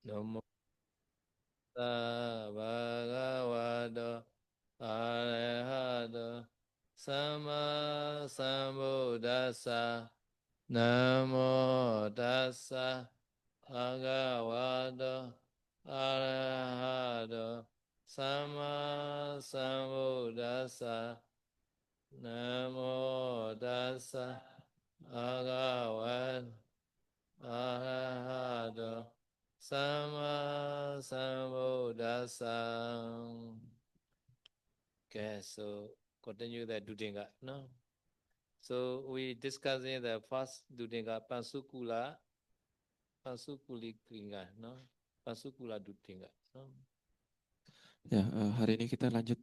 Namo tassa bhagavato arahato samma sambuddhassa. Namo tassa bhagavato arahato samma sambuddhassa. Namo tassa bhagavato arahato samma sambuddhassa. Okay, so continue the Dudinga, no? So we discussing the first Dudinga, Pansukulikringa, no? Pansukula Dudinga, no? Ya, hari ini kita lanjut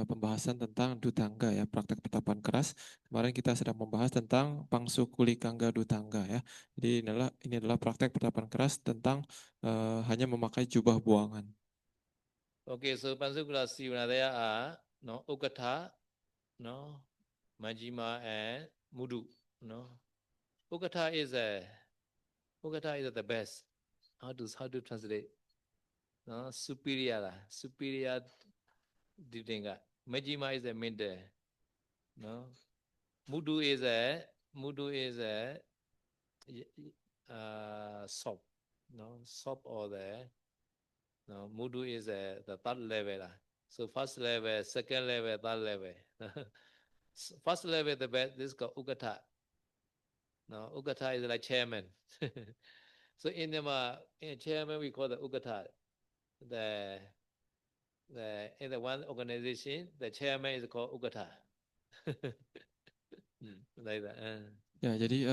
pembahasan tentang Dutangga ya, praktek pertapan keras. Kemarin kita sedang membahas tentang Pangsukulikangga Dutangga ya. Jadi ini adalah praktek pertapan keras tentang hanya memakai jubah buangan. Okay, so Pansukula Sivana, there are, no, Ukatha, no, Majima and Mudu, no? Ukatha is the best. How to translate? No, superior Dudinga. Majima is the middle, no? Mudu is a soap, no, soap or no, Mudu is the third level. So first level, second level, third level. First level the best. This is called Ugata. No, Ugata is like chairman. So in chairman we call the Ugata. The in the one organization, the chairman is called Ugata. Like that. Ya, jadi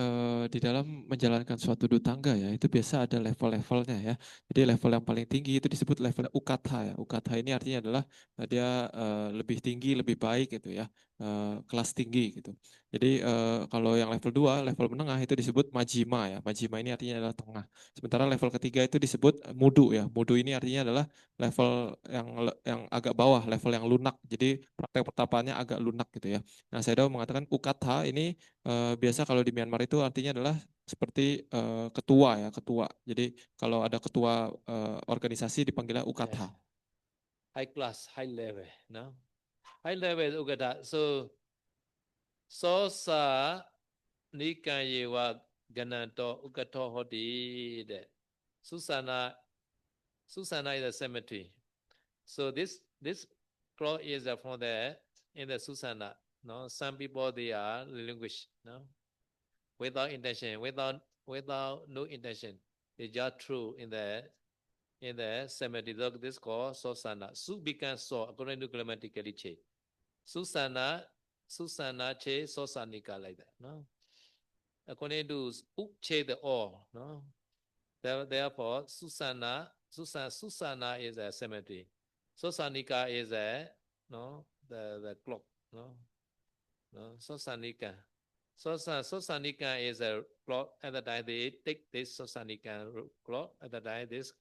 di dalam menjalankan suatu dutangga ya, itu biasa ada level-levelnya ya. Jadi level yang paling tinggi itu disebut level ukatha ya. Ukatha ini artinya adalah dia lebih tinggi, lebih baik gitu ya, kelas tinggi gitu. Jadi kalau yang level 2, level menengah itu disebut majima ya. Majima ini artinya adalah tengah. Sementara level ketiga itu disebut mudu ya. Mudu ini artinya adalah level yang agak bawah, level yang lunak. Jadi praktek pertapaannya agak lunak gitu ya. Nah, saya mengatakan ukatha ini biasa kalau di Myanmar itu artinya adalah seperti ketua ya, ketua. Jadi kalau ada ketua organisasi dipanggilnya Yeah. ukatha. High class, high level. No, high level is Ugata. So Sosa Nikayewa Gananto Ugato Hodi. Susana is a cemetery. So this clause is from the in the Susana. No, some people they are relinquished. No, without intention, without no intention. They just true in the cemetery. This called Susana. Su becomes so according to grammatically che. Susana che Sosanika like that. No, according to che the all. No, therefore Susana is a cemetery. Sosanika is a no the clock. No, Sosanika. Sosanika is a clock. At the time they take this Sosanika clock. At the time this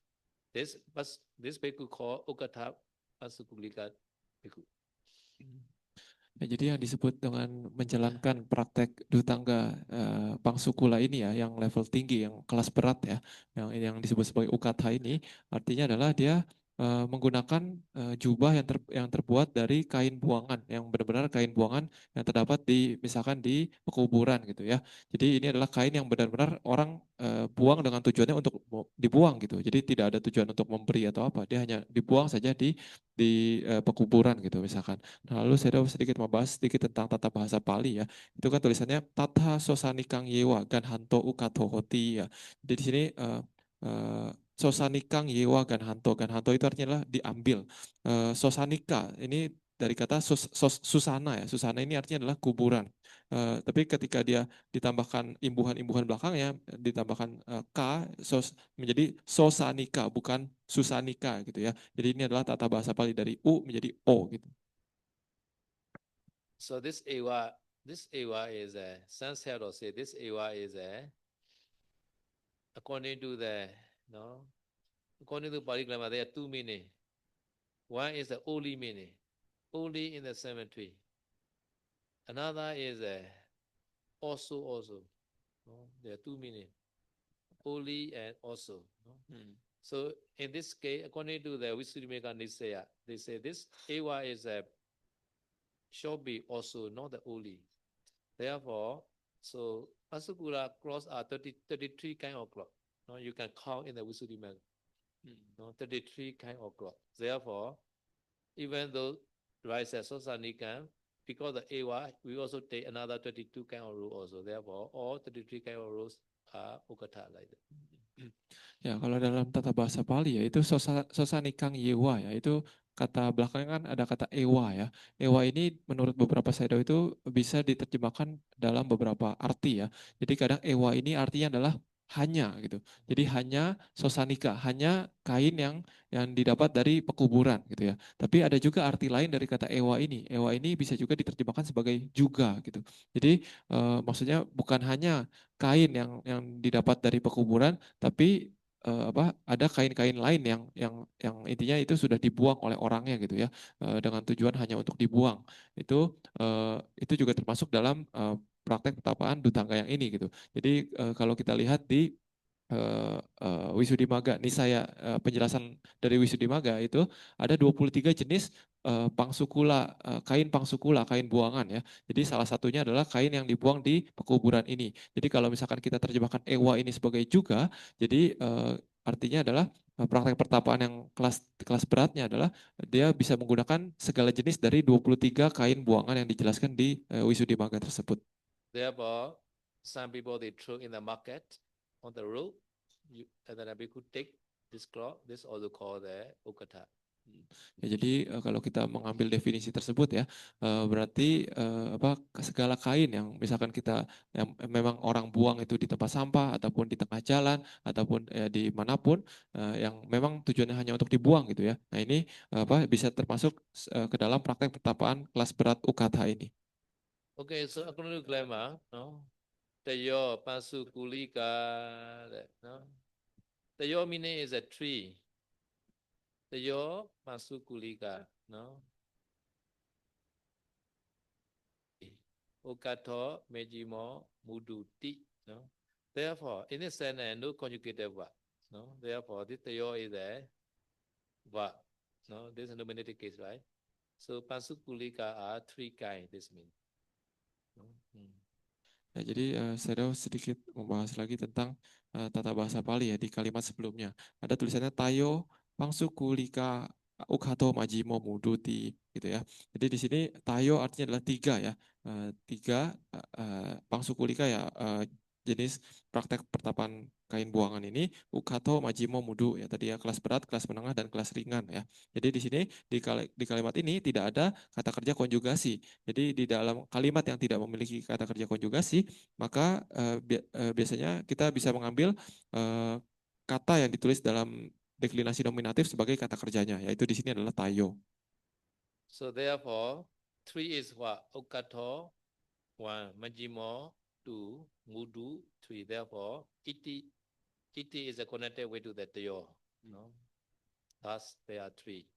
bhikkhu called Ukata Pasukulika bhikkhu. Ya, jadi yang disebut dengan menjalankan praktek dutangga pangsukula ini ya, yang level tinggi, yang kelas berat ya, yang disebut sebagai ukatha ini, artinya adalah dia menggunakan jubah yang terbuat dari kain buangan, yang benar-benar kain buangan yang terdapat di misalkan di pekuburan gitu ya. Jadi ini adalah kain yang benar-benar orang buang dengan tujuannya untuk dibuang gitu. Jadi tidak ada tujuan untuk memberi atau apa, dia hanya dibuang saja di pekuburan gitu misalkan. Nah, lalu saya sedikit membahas sedikit tentang tata bahasa Pali ya. Itu kan tulisannya Tata Sosanikang Yewa Ganhanto Ukatohoti ya. Jadi di sini Sosanikang Yewa Ganhanto. Ganhanto itu artinya adalah diambil. Sosanika ini dari kata susana ya. Susana ini artinya adalah kuburan. Tapi ketika dia ditambahkan imbuhan-imbuhan belakangnya, ditambahkan k menjadi sosanika bukan susanika gitu ya. Jadi ini adalah tata bahasa Pali dari u menjadi o gitu. So this Eva is a sense here say this Eva is a according to the no according to Pali grammar there are two meaning. One is the only meaning, only in the cemetery. Another is also. No? There are two meaning, only and also. No? So in this case, according to the Visuddhimagga Nisaya, they say this Eva is a should be also not the only. Therefore, so Pasukula cross are 33 kind of clock. No, you can count in the Visuddhimagga. No, 33 kind of clock. Therefore, even though rise as Sosanika, because the Eva, we also take another 22 kind of rule also. Therefore, all 33 kind of rules are Ukata like that. Ya, kalau dalam tata bahasa Pali ya itu sosanikang yewa ya, itu kata belakangnya kan ada kata ewa ya. Ewa ini menurut beberapa sayadaw itu bisa diterjemahkan dalam beberapa arti ya. Jadi kadang ewa ini artinya adalah hanya gitu. Jadi hanya sosanika, hanya kain yang didapat dari pekuburan gitu ya. Tapi ada juga arti lain dari kata ewa ini. Ewa ini bisa juga diterjemahkan sebagai juga gitu. Jadi maksudnya bukan hanya kain yang didapat dari pekuburan, tapi ada kain-kain lain yang intinya itu sudah dibuang oleh orangnya gitu ya, dengan tujuan hanya untuk dibuang. Itu juga termasuk dalam praktek pertapaan Dutangga yang ini gitu. Jadi kalau kita lihat di Wisuddhimagga, nih saya penjelasan dari Wisuddhimagga itu ada 23 jenis pangsukula, kain pangsukula, kain buangan ya. Jadi salah satunya adalah kain yang dibuang di pekuburan ini. Jadi kalau misalkan kita terjemahkan ewa ini sebagai juga, jadi artinya adalah praktek pertapaan yang kelas beratnya adalah dia bisa menggunakan segala jenis dari 23 kain buangan yang dijelaskan di Wisuddhimagga tersebut. Therefore, some people they throw in the market on the road, and then we could take this cloth. This also called the ukata. Ya, jadi kalau kita mengambil definisi tersebut ya, berarti segala kain yang misalkan kita yang memang orang buang itu di tempat sampah ataupun di tengah jalan ataupun di manapun yang memang tujuannya hanya untuk dibuang gitu ya. Nah ini bisa termasuk ke dalam praktek pertapaan kelas berat ukatha ini. Okay, so according to grammar, no, Tayo Pasukulika, no, Tayo meaning is a tree. Tayo Pasukulika, no. Okato Mejimo Muduti, no. Therefore, in this sense, no conjugated verb, no. Therefore, this Tayo is a verb, no. This is a nominative case, right? So Pasukulika are three kinds. This means. No? Ya, jadi saya sedikit membahas lagi tentang tata bahasa Pali ya di kalimat sebelumnya. Ada tulisannya Tayo Pangsuku Lika Ukhato Majimo Muduti gitu ya. Jadi di sini Tayo artinya adalah tiga ya. Tiga Pangsuku Lika ya jenis praktek pertapaan kain buangan ini Ukhato Majimo Mudu ya tadi ya, kelas berat, kelas menengah dan kelas ringan ya. Jadi di sini di kalimat ini tidak ada kata kerja konjugasi. Jadi di dalam kalimat yang tidak memiliki kata kerja konjugasi, maka biasanya kita bisa mengambil kata yang ditulis dalam deklinasi nominatif sebagai kata kerjanya, yaitu di sini adalah tayo. So therefore, three is what? Okato, one, Majimo, two, Mudu, three. Therefore, iti is a connected way to the tayo. No? Thus, there are three.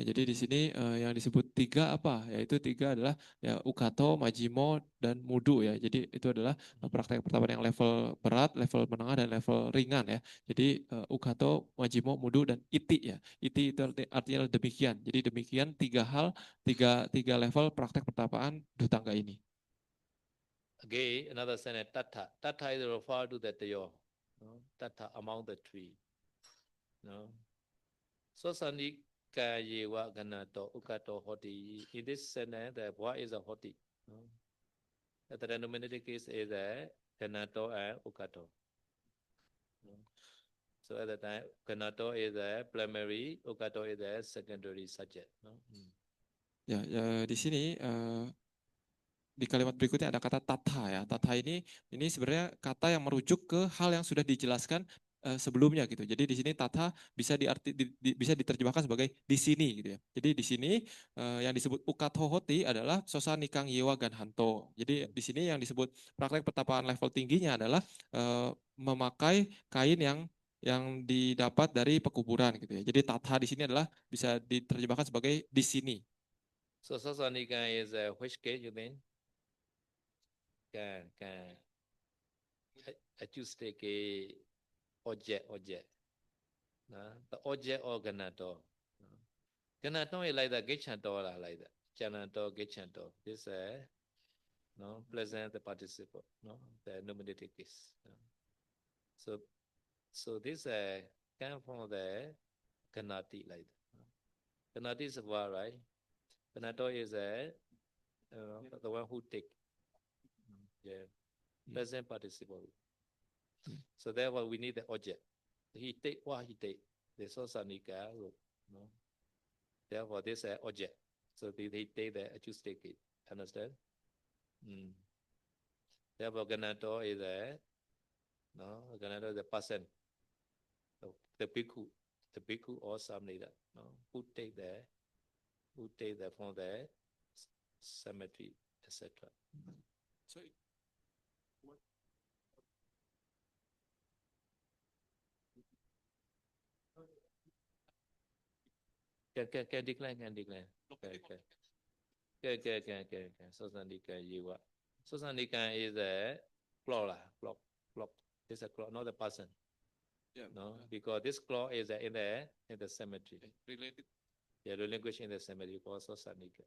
Ya, jadi di sini yang disebut tiga apa? Yaitu tiga adalah ya ukato, majimo, dan mudu ya. Jadi itu adalah praktek pertama yang level berat, level menengah, dan level ringan ya. Jadi ukato, majimo, mudu, dan iti ya. Iti itu artinya demikian. Jadi demikian tiga hal, tiga level praktek pertapaan Dutangga ini. Again, another sentence, tata. Tata is referred to the tayo. No? Tata among the three. No? So sani kayewa ganato ukato hoti. In this sentence, the boy is a hoti. No? The denominated case is a ganato and ukato. No? So at the time, ganato is a primary, ukato is a secondary subject. No? Ya, di sini di kalimat berikutnya ada kata tatha ya. Tatha ini sebenarnya kata yang merujuk ke hal yang sudah dijelaskan sebelumnya gitu. Jadi di sini tatha bisa bisa diterjemahkan sebagai di sini gitu ya. Jadi di sini yang disebut ukat hohoti adalah sosa nikang yewa ganhanto. Jadi di sini yang disebut praktek pertapaan level tingginya adalah memakai kain yang didapat dari pekuburan gitu ya. Jadi tatha di sini adalah bisa diterjemahkan sebagai di sini. So Sasanika is which case you mean? Can I choose take a object. The object or Ganato. Ganato is like the Gichanto, like that. Jananto, Gichanto. This is no present the participle, no, the nominative case. No? So, so this come from the Ganati like that. Ganati is a word, right? Ganato is the one who take. Yeah, present participle. So therefore, we need the object. He take what he take. The Sosanika, no. Therefore, this object. So they take the choose take it. Understand? Therefore, Ganato is Ganato is the person. The bhikkhu or something like that. No, who take the from the cemetery, etc. So Can decline. Can. Sosandika Yiva. Sosandika is a clock. It's a clock, not a person. Yeah. No, because this clock is in the cemetery. Related. Yeah, relinquished in the cemetery called Sosandika.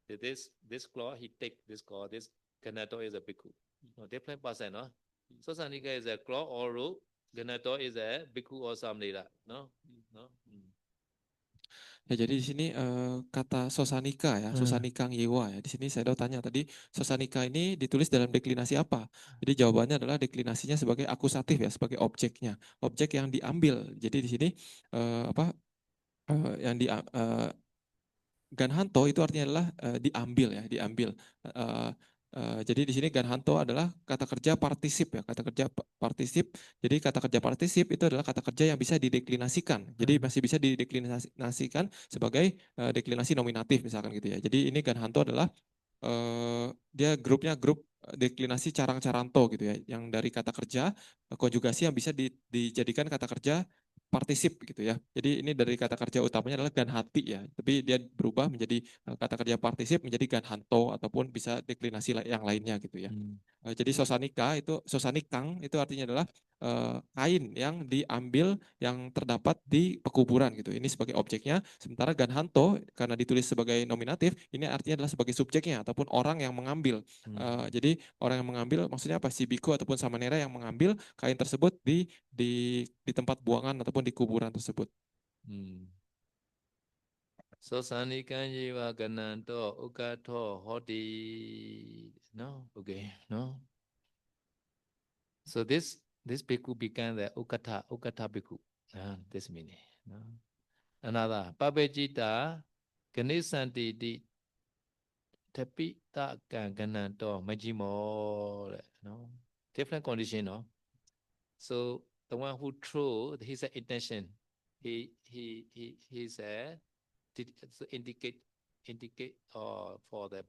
This clock, he take this clock. This Ganato is a bhikkhu. No, different person, no? Sosandika is a clock or root. Ganato is a bhikkhu or something like that. No. Ya, jadi di sini kata Sosanika ya, Sosanika Ngiwa ya. Di sini saya tanya tadi, Sosanika ini ditulis dalam deklinasi apa? Jadi jawabannya adalah deklinasinya sebagai akusatif ya, sebagai objeknya, objek yang diambil. Jadi di sini yang di Ganhanto itu artinya adalah diambil ya, diambil. Jadi di sini Ganhanto adalah kata kerja partisip ya, kata kerja partisip. Jadi kata kerja partisip itu adalah kata kerja yang bisa dideklinasikan. Jadi masih bisa dideklinasikan sebagai deklinasi nominatif misalkan gitu ya. Jadi ini Ganhanto adalah dia grup deklinasi carang-caranto gitu ya, yang dari kata kerja konjugasi yang bisa dijadikan kata kerja partisip gitu ya. Jadi ini dari kata kerja utamanya adalah ganhati ya, tapi dia berubah menjadi kata kerja partisip menjadi ganhanto ataupun bisa deklinasi yang lainnya gitu ya. Jadi sosanikang itu artinya adalah kain yang diambil yang terdapat di pekuburan gitu. Ini sebagai objeknya. Sementara ganhanto karena ditulis sebagai nominatif, ini artinya adalah sebagai subjeknya ataupun orang yang mengambil. Jadi orang yang mengambil maksudnya apa? Si biku ataupun samanera yang mengambil kain tersebut di tempat buangan ataupun di kuburan tersebut. Sosanikan jiwa gananto ugato hodi. No, okay, no. So this bhikkhu became the ukata bhikkhu. This meaning. No. Another Pabejita Ganisanti di Tapita Gananto Majimo. No, different condition. No. So the one who threw his intention, he's indicate for the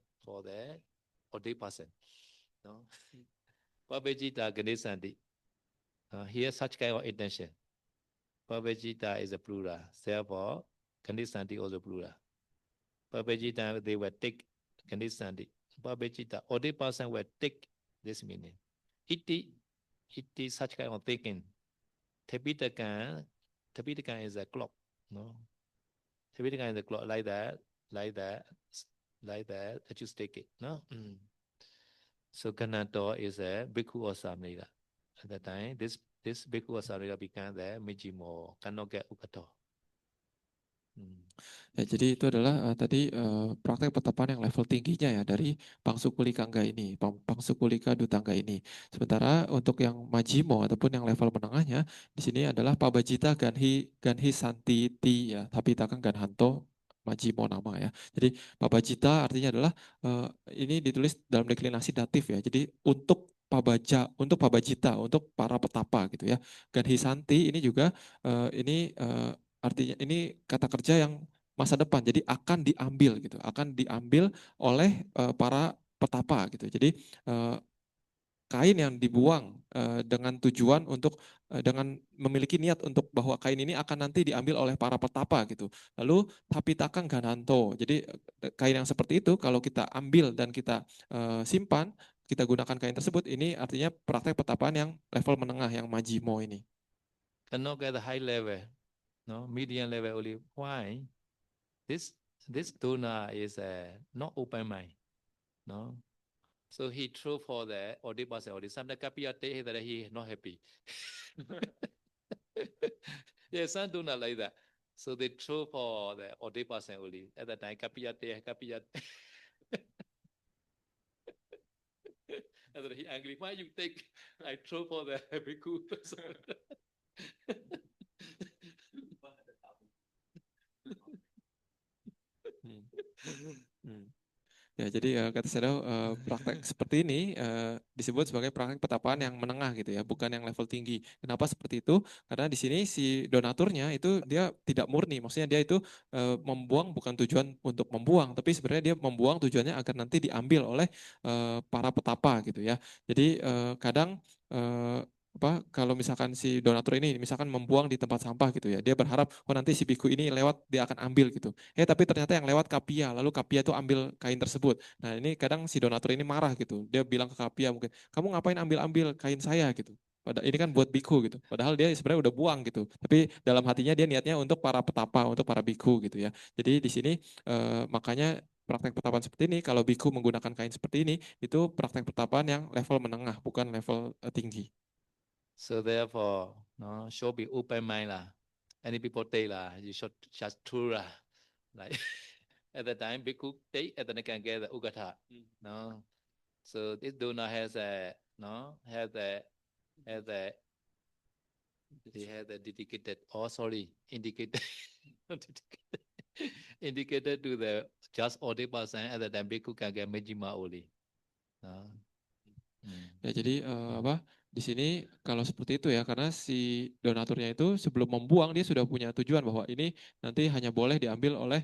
ordained person. No, Pabejita Ganesanti. Here such kind of intention. Pabejita is a plural. Therefore, Ganesanti also plural. Pabejita they will take Ganesanti. Pabejita ordained person will take this meaning. It is such kind of thinking. Tapitakan is a clock. No. Tapitakan is a clock like that. That you take it. No. So Ganato is a bhikkhu or samnega. At that time, this bhikkhu or samnega became the Mijimo Kanoga Ukato. Ya, jadi itu adalah tadi praktek petapaan yang level tingginya ya dari Pangsukulika ini, Pangsukulika Dutangga ini. Sementara untuk yang Majimo ataupun yang level menengahnya di sini adalah Pabajita Ganhi Santiti ya, tapi takkan Ganhanto Majimo nama ya. Jadi Pabajita artinya adalah ini ditulis dalam deklinasi datif ya. Jadi untuk Pabajita, untuk para petapa gitu ya. Ganhi Santi ini juga artinya ini kata kerja yang masa depan, jadi akan diambil gitu, akan diambil oleh para petapa gitu. Jadi kain yang dibuang dengan tujuan untuk dengan memiliki niat untuk bahwa kain ini akan nanti diambil oleh para petapa gitu. Lalu tapitakan gananto. Jadi kain yang seperti itu kalau kita ambil dan kita simpan, kita gunakan kain tersebut, ini artinya praktek petapaan yang level menengah yang majimo ini. Cannot get the high level. no, medium level only. Why? This this donor is not open mind, no. So he threw for the audit person audit. Sometimes Kapia take that he is not happy. Yeah, some donor like that. So they throw for the audit person only. At the time, Kapia take Kapia. And then he angry. Why you take? I throw for the bhikkhu person. Ya, jadi kata Shadow, praktek seperti ini disebut sebagai praktek petapaan yang menengah gitu ya, bukan yang level tinggi. Kenapa seperti itu? Karena di sini si donaturnya itu dia tidak murni, maksudnya dia itu membuang bukan tujuan untuk membuang, tapi sebenarnya dia membuang tujuannya agar nanti diambil oleh para petapa gitu ya. Jadi kadang kalau misalkan si donatur ini misalkan membuang di tempat sampah gitu ya, dia berharap oh nanti si biku ini lewat dia akan ambil gitu. Tapi ternyata yang lewat kapia, lalu kapia itu ambil kain tersebut. Nah ini kadang si donatur ini marah gitu, dia bilang ke kapia mungkin, kamu ngapain ambil-ambil kain saya gitu. Padahal ini kan buat biku gitu. Padahal dia sebenarnya udah buang gitu. Tapi dalam hatinya dia niatnya untuk para petapa, untuk para biku gitu ya. Jadi di sini makanya praktek petapaan seperti ini, kalau biku menggunakan kain seperti ini, itu praktek petapaan yang level menengah, bukan level tinggi. So therefore, no, should be open mind lah. Any people take lah, you should just true lah. Like at the time, bhikkhu take, at the time can get the ugatha. No, so this donor has a they have a dedicated. Oh, sorry, indicated. Indicated to the just audit person at the time bhikkhu can get Majjhima only. No. Ya, jadi di sini kalau seperti itu ya, karena si donaturnya itu sebelum membuang dia sudah punya tujuan bahwa ini nanti hanya boleh diambil oleh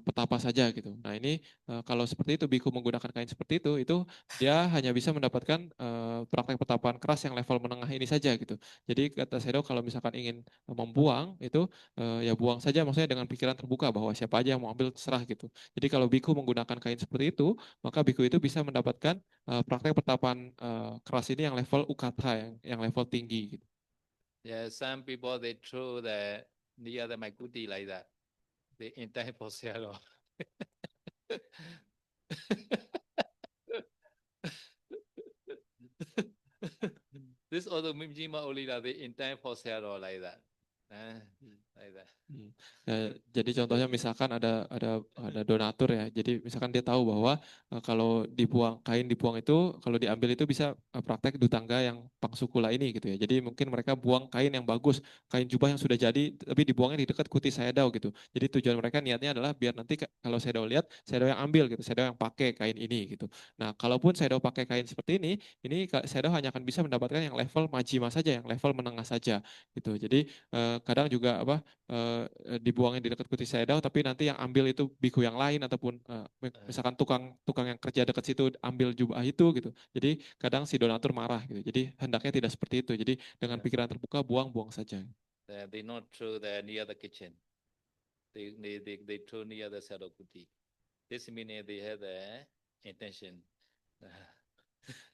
petapa saja gitu. Nah ini kalau seperti itu biku menggunakan kain seperti itu dia hanya bisa mendapatkan praktek petapaan keras yang level menengah ini saja gitu. Jadi kata Sedo kalau misalkan ingin membuang itu ya buang saja, maksudnya dengan pikiran terbuka bahwa siapa aja yang mau ambil terserah gitu. Jadi kalau biku menggunakan kain seperti itu, maka biku itu bisa mendapatkan praktek petapaan keras ini yang level ukatha, yang level tinggi gitu. Yeah, some people they throw the near the Maikuti like that. They intend for sale. This also Mimjima Olila, they intend for sale like that. Like that. Ya, jadi contohnya misalkan ada donatur ya. Jadi misalkan dia tahu bahwa kalau kain dibuang itu kalau diambil itu bisa praktek dutangga yang pangsukula ini gitu ya. Jadi mungkin mereka buang kain yang bagus, kain jubah yang sudah jadi tapi dibuangnya di dekat kuti sayadaw gitu. Jadi tujuan mereka niatnya adalah biar nanti kalau sayadaw lihat, sayadaw yang ambil gitu, sayadaw yang pakai kain ini gitu. Nah, kalaupun sayadaw pakai kain seperti ini sayadaw hanya akan bisa mendapatkan yang level majima saja, yang level menengah saja gitu. Jadi kadang juga dibuangin di dekat kuti sayadaw tapi nanti yang ambil itu biku yang lain ataupun misalkan tukang yang kerja dekat situ ambil jubah itu gitu. Jadi kadang si donatur marah gitu. Jadi hendaknya tidak seperti itu. Jadi dengan pikiran terbuka buang saja. They not throw the near the kitchen. They throw near the shadow kuti. This means they have the intention.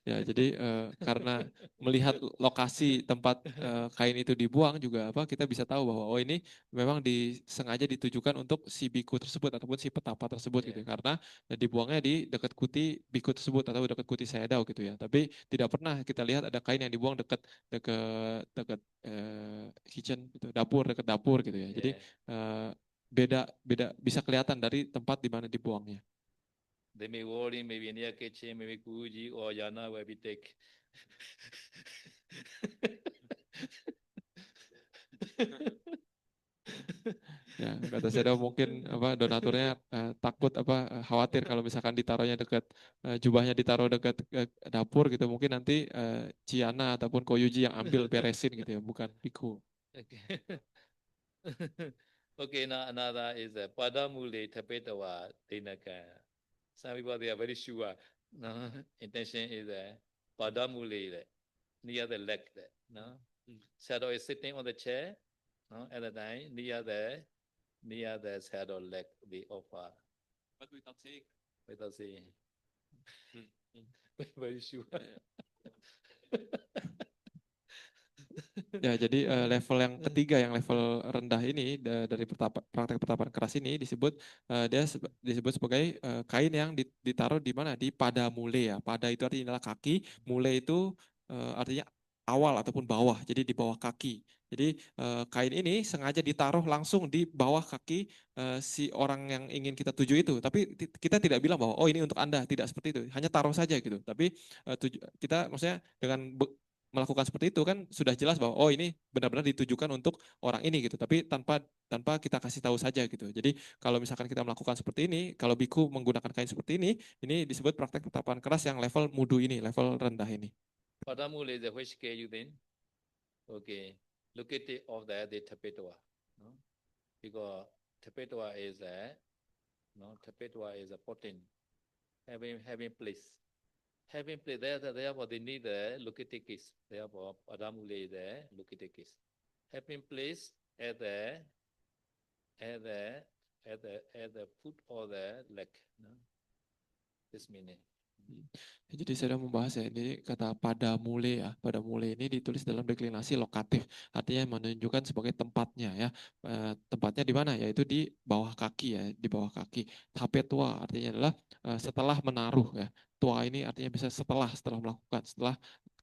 Ya, jadi karena melihat lokasi tempat kain itu dibuang juga kita bisa tahu bahwa oh ini memang sengaja ditujukan untuk si biku tersebut ataupun si petapa tersebut gitu ya. Karena dibuangnya di dekat kuti biku tersebut atau dekat kuti sayadaw gitu ya. Tapi tidak pernah kita lihat ada kain yang dibuang dekat kitchen gitu, dekat dapur gitu ya. Jadi beda bisa kelihatan dari tempat di mana dibuangnya. They may worry, maybe near kitchen, maybe Guji or Yana will be take. Ya, kata saya mungkin donaturnya takut khawatir kalau misalkan ditaruhnya dekat jubahnya ditaruh dekat dapur gitu mungkin nanti Ciana ataupun Koyuji yang ambil beresin gitu ya, bukan biku. Okay. Okay, now another is Padamule Tapetawa Dinaka. Some people they are very sure. No, intention is Padamule near the leg. No, shadow is sitting on the chair. No, at the time near the shadow leg we offer. But without saying. Without saying. Very sure. Ya, jadi level yang ketiga, yang level rendah ini dari praktek pertapaan keras ini disebut sebagai kain yang ditaruh di mana? Di pada mule ya. Pada itu artinya adalah kaki, mule itu artinya awal ataupun bawah. Jadi di bawah kaki. Jadi kain ini sengaja ditaruh langsung di bawah kaki si orang yang ingin kita tuju itu. Tapi kita tidak bilang bahwa oh ini untuk Anda, tidak seperti itu. Hanya taruh saja gitu. Tapi kita maksudnya dengan melakukan seperti itu kan sudah jelas bahwa oh ini benar-benar ditujukan untuk orang ini gitu, tapi tanpa tanpa kita kasih tahu saja gitu. Jadi kalau misalkan kita melakukan seperti ini, kalau biku menggunakan kain seperti ini disebut praktek pertapaan keras yang level mudu ini, level rendah ini. Padamule is which case you then? Okay. Located of the Tapetwa. No? Because Tapetwa is a potent having place. Having place therefore they need the located case. Therefore Padamule is the located case. Having place at the at the at the foot or the leg. No? This meaning. Jadi saya sudah membahas ya, ini kata pada mule ya. Pada mule ini ditulis dalam deklinasi lokatif, artinya menunjukkan sebagai tempatnya ya. Tempatnya di mana? Yaitu di bawah kaki ya, di bawah kaki. Tape tua artinya adalah setelah menaruh ya. Tua ini artinya bisa setelah melakukan, setelah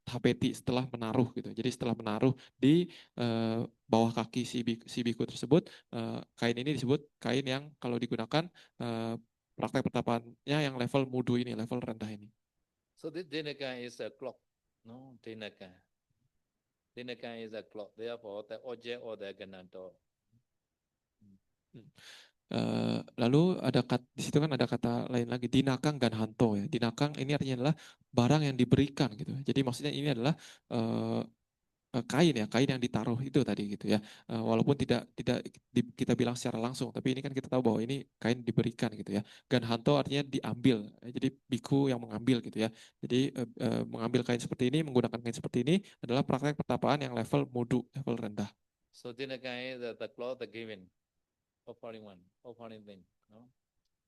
tapeti, setelah menaruh gitu. Jadi setelah menaruh di bawah kaki si biku tersebut, kain ini disebut kain yang kalau digunakan praktek pertapaannya yang level mudu ini, level rendah ini. So this Dinaka is a clock, no? Dinaka. Dinaka is a clock. Therefore, the object or the gananto. Lalu di situ kan ada kata lain lagi, dinakang dan hanto ya. Dinakang ini artinya adalah barang yang diberikan gitu. Jadi maksudnya ini adalah kain ya, kain yang ditaruh itu tadi gitu ya. Walaupun tidak kita bilang secara langsung, tapi ini kan kita tahu bahwa ini kain diberikan gitu ya. Ganhanto artinya diambil, jadi biku yang mengambil gitu ya. Jadi mengambil kain seperti ini, menggunakan kain seperti ini adalah praktek pertapaan yang level mudu, level rendah. So Dinaka is the clock the given, offering one, offering thing, no?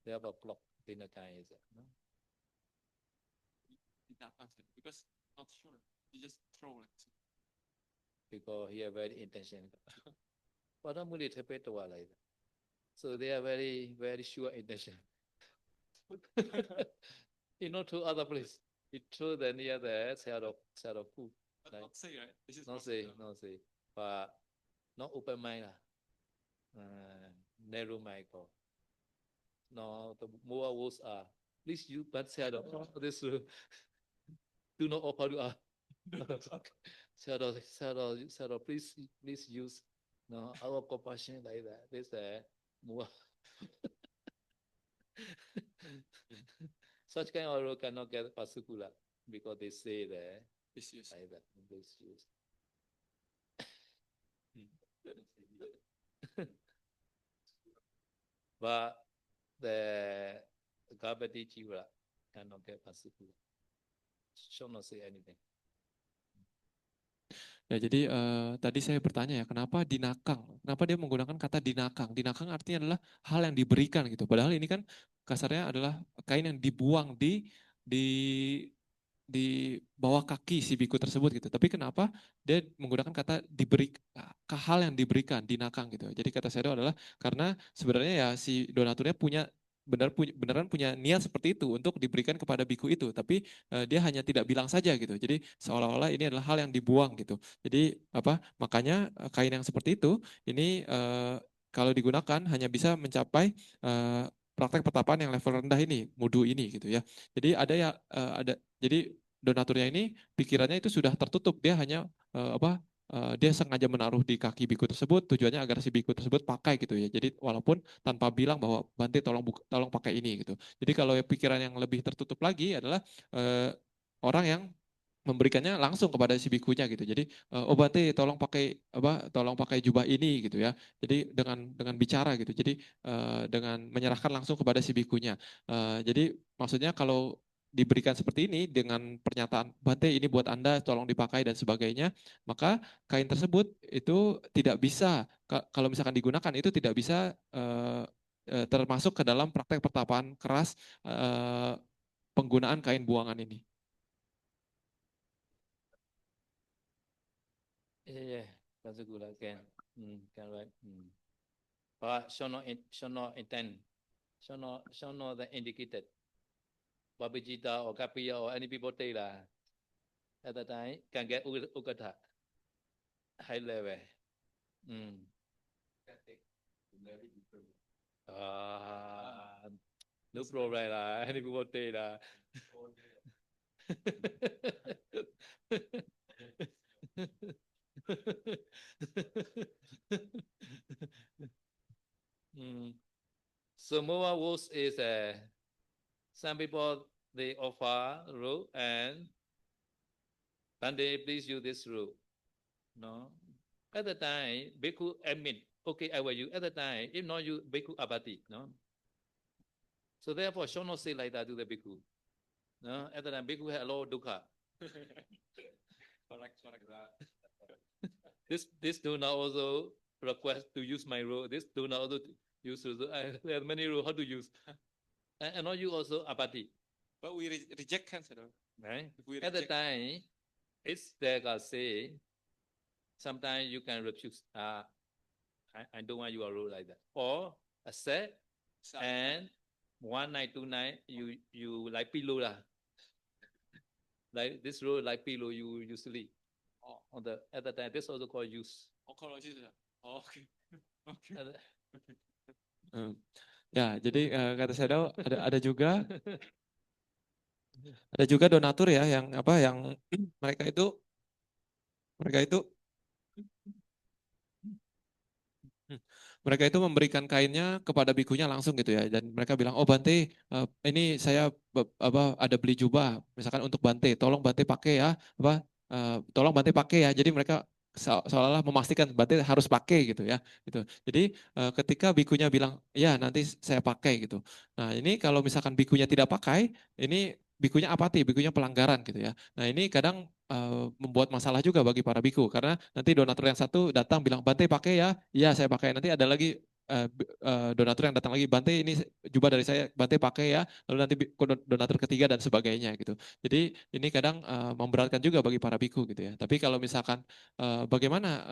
Therefore, clock Dinaka is no? Because not sure, you just throw it. Because he are very intention. Padamuli Tapetwa like that. So they are very, very sure intention. You know, to other place. It threw the near the set of food. But not say, right? This is Not say, not say. But not open mind. Narrow mind. No, the more words are. Please use but shadow. This do not offer to us. Shadow, please use no our compassion like that. This more such kind of role cannot get pasukula because they say that Misuse. like that. Misuse. But the Gabati Chivra cannot get pasukula. Shall not say anything. Ya, jadi tadi saya bertanya ya, kenapa dinakang? Kenapa dia menggunakan kata dinakang? Dinakang artinya adalah hal yang diberikan gitu. Padahal ini kan kasarnya adalah kain yang dibuang di di bawah kaki si biku tersebut gitu. Tapi kenapa dia menggunakan kata diberi, hal yang diberikan, dinakang gitu. Jadi kata saya adalah karena sebenarnya ya si donaturnya beneran punya niat seperti itu untuk diberikan kepada biku itu, tapi dia hanya tidak bilang saja gitu. Jadi seolah-olah ini adalah hal yang dibuang gitu. Jadi makanya kain yang seperti itu ini kalau digunakan hanya bisa mencapai praktek pertapaan yang level rendah ini, mudu ini gitu ya. Jadi jadi donaturnya ini pikirannya itu sudah tertutup, dia hanya dia sengaja menaruh di kaki biku tersebut tujuannya agar si biku tersebut pakai gitu ya. Jadi walaupun tanpa bilang bahwa Bante tolong pakai ini gitu. Jadi kalau pikiran yang lebih tertutup lagi adalah orang yang memberikannya langsung kepada si bikunya gitu. Jadi oh Bante tolong pakai jubah ini gitu ya. Jadi dengan bicara gitu. Jadi dengan menyerahkan langsung kepada si bikunya. Jadi maksudnya kalau diberikan seperti ini dengan pernyataan Bante ini buat Anda tolong dipakai dan sebagainya, maka kain tersebut itu tidak bisa kalau misalkan digunakan itu tidak bisa termasuk ke dalam praktek pertapaan keras penggunaan kain buangan ini. Yeah, Pasukula can. Can right. But shall not intend. Shall not the indicated. Babajita or Kapiya or any people Taylor at the time can get Ukata high level. Ah, no problem lah. Any people Taylor. So more words is some people they offer rule and Bande please use this rule. No. At the time, Bhikkhu admit, okay, I will use at the time, if not you Bhikkhu abati. No. So therefore, shall not say like that to the Bhikkhu. No, at the time, Bhikkhu had a lot of dukkha. This do not also request to use my rule. This do not also use rule. I have many rules how to use. And not you also apati. But we reject cancer. Right? At the time, it's there God say, sometimes you can refuse. I don't want your rule like that. Or accept and 1 night, 2 night, you like pillow lah. Like this rule like pillow you usually. On the at the time, this also called use. Okay. Okay. Ya, jadi kata Shadow ada juga donatur ya yang mereka itu mereka itu memberikan kainnya kepada bikunya langsung gitu ya, dan mereka bilang, oh Bante, ini saya ada beli jubah misalkan untuk Bante, tolong Bante pakai ya, tolong Bante pakai ya. Jadi mereka seolah-olah memastikan Bante harus pakai gitu ya, gitu. Jadi ketika bikunya bilang ya nanti saya pakai gitu, nah ini kalau misalkan bikunya tidak pakai, ini bikunya apati, bikunya pelanggaran gitu ya. Nah ini kadang membuat masalah juga bagi para biku, karena nanti donatur yang satu datang bilang Bante pakai ya, iya saya pakai. Nanti ada lagi donatur yang datang lagi, Bante ini jubah dari saya, Bante pakai ya. Lalu nanti donatur ketiga dan sebagainya gitu. Jadi ini kadang memberatkan juga bagi para biku gitu ya. Tapi kalau misalkan bagaimana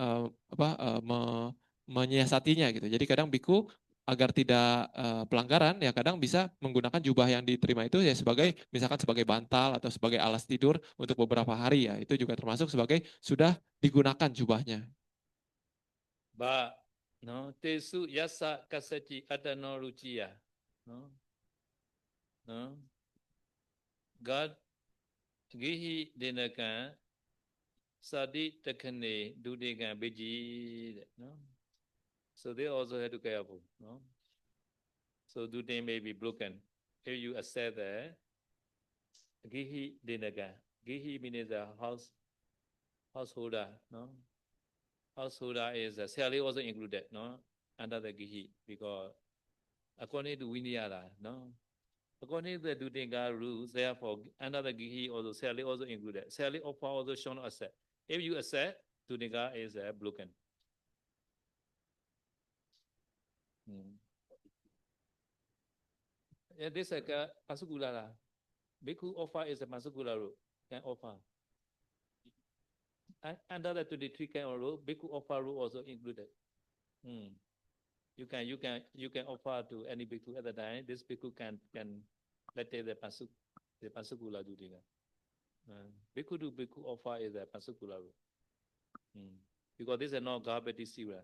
menyiasatinya gitu. Jadi kadang biku agar tidak pelanggaran ya kadang bisa menggunakan jubah yang diterima itu ya sebagai misalkan sebagai bantal atau sebagai alas tidur untuk beberapa hari ya. Itu juga termasuk sebagai sudah digunakan jubahnya. Ba no tesu yasa kasachi atano ruchiya. No. No. God gihi denakan sadi takane dudekan beji. No. So they also have to be careful. No. So dudin may be broken. If you accept that gihi denakan. Gihi means a householder. No. Householder is Sally also included, no, under the Gihi, because according to Vinayala, no, according to the Dudinga rules, therefore under the Gihi also Sally also included. Sally offer also shown accept. If you accept, Dudinga is broken. Yeah, this is a Pasukula lah. Bhikkhu offer is a Pasukula rule. Can offer. Under the 23 kind of rule, Bhikkhu offer rule also included. You can offer to any bhikkhu at the time. This bhikkhu can let's say the pasukula do thing. Bhikkhu to bhikkhu offer is a pasukula rule. Because this is not garbati sira.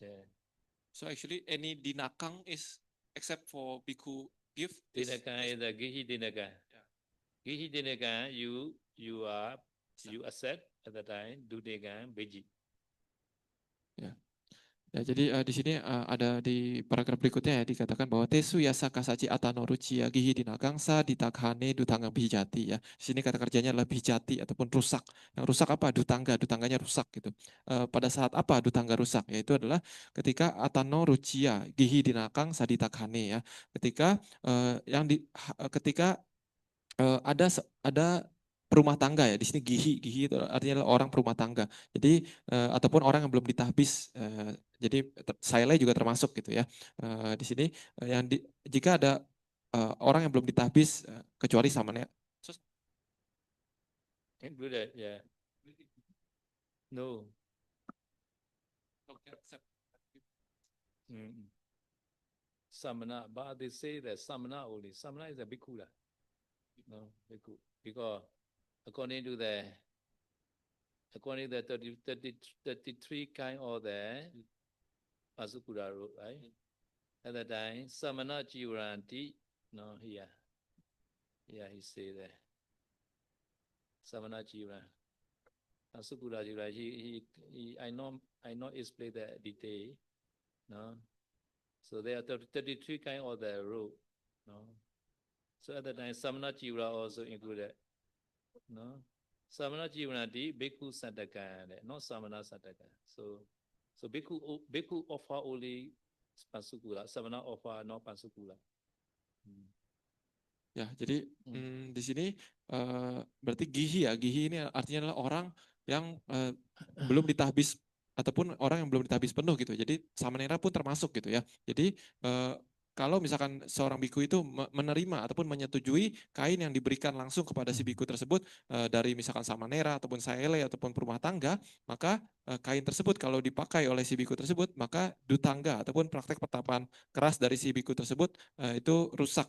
Yeah. So actually any dinakang is except for bhikkhu gift. Dinakang is a gihi dinakang. Gihi dinakang you accept at the time do dinakang beji. Ya. Ya, jadi di sini ada di paragraf berikutnya ya dikatakan bahwa tesu yasa kasaci atano ruci ya gihi dinagangsa ditakhane dutangga bijati ya. Di sini kata kerjanya adalah bijati ataupun rusak. Yang rusak apa? Dutangganya rusak gitu. Pada saat apa dutangga rusak? Yaitu adalah ketika atano rucia gihi dinakang saditakhane ya. Ketika ketika ada perumah tangga ya. Di sini gihi itu artinya adalah orang perumah tangga. Jadi ataupun orang yang belum ditahbis. Jadi sailai juga termasuk gitu ya. Di sini jika ada orang yang belum ditahbis kecuali samanya Included, yeah. No. Mm. Samana, but they say that Samana only. Samana is a bhikkhu. No, bhikkhu. Because according to the 33 kind of the Pasukura road, right? At that time, Samana Jivaranti, no, here. Yeah, he say that. Samana Jivaran. Pasukura Jivara, I not explain the detail, no? So there are 33 kind of the road, no? So at that time, Samana Jivara also included, no? Samana Jivanati, Bhikkhu Santaka, not Samana Santaka. So Bhikkhu offer only Pansukula, Samana offer not Pansukula. Ya, jadi di sini berarti gihi ya. Gihi ini artinya adalah orang yang belum ditahbis ataupun orang yang belum ditahbis penuh gitu. Jadi samanera pun termasuk gitu ya. Jadi kalau misalkan seorang biku itu menerima ataupun menyetujui kain yang diberikan langsung kepada si biku tersebut dari misalkan samanera ataupun saele ataupun perumah tangga, maka kain tersebut kalau dipakai oleh si biku tersebut, maka dutangga ataupun praktek pertapaan keras dari si biku tersebut itu rusak.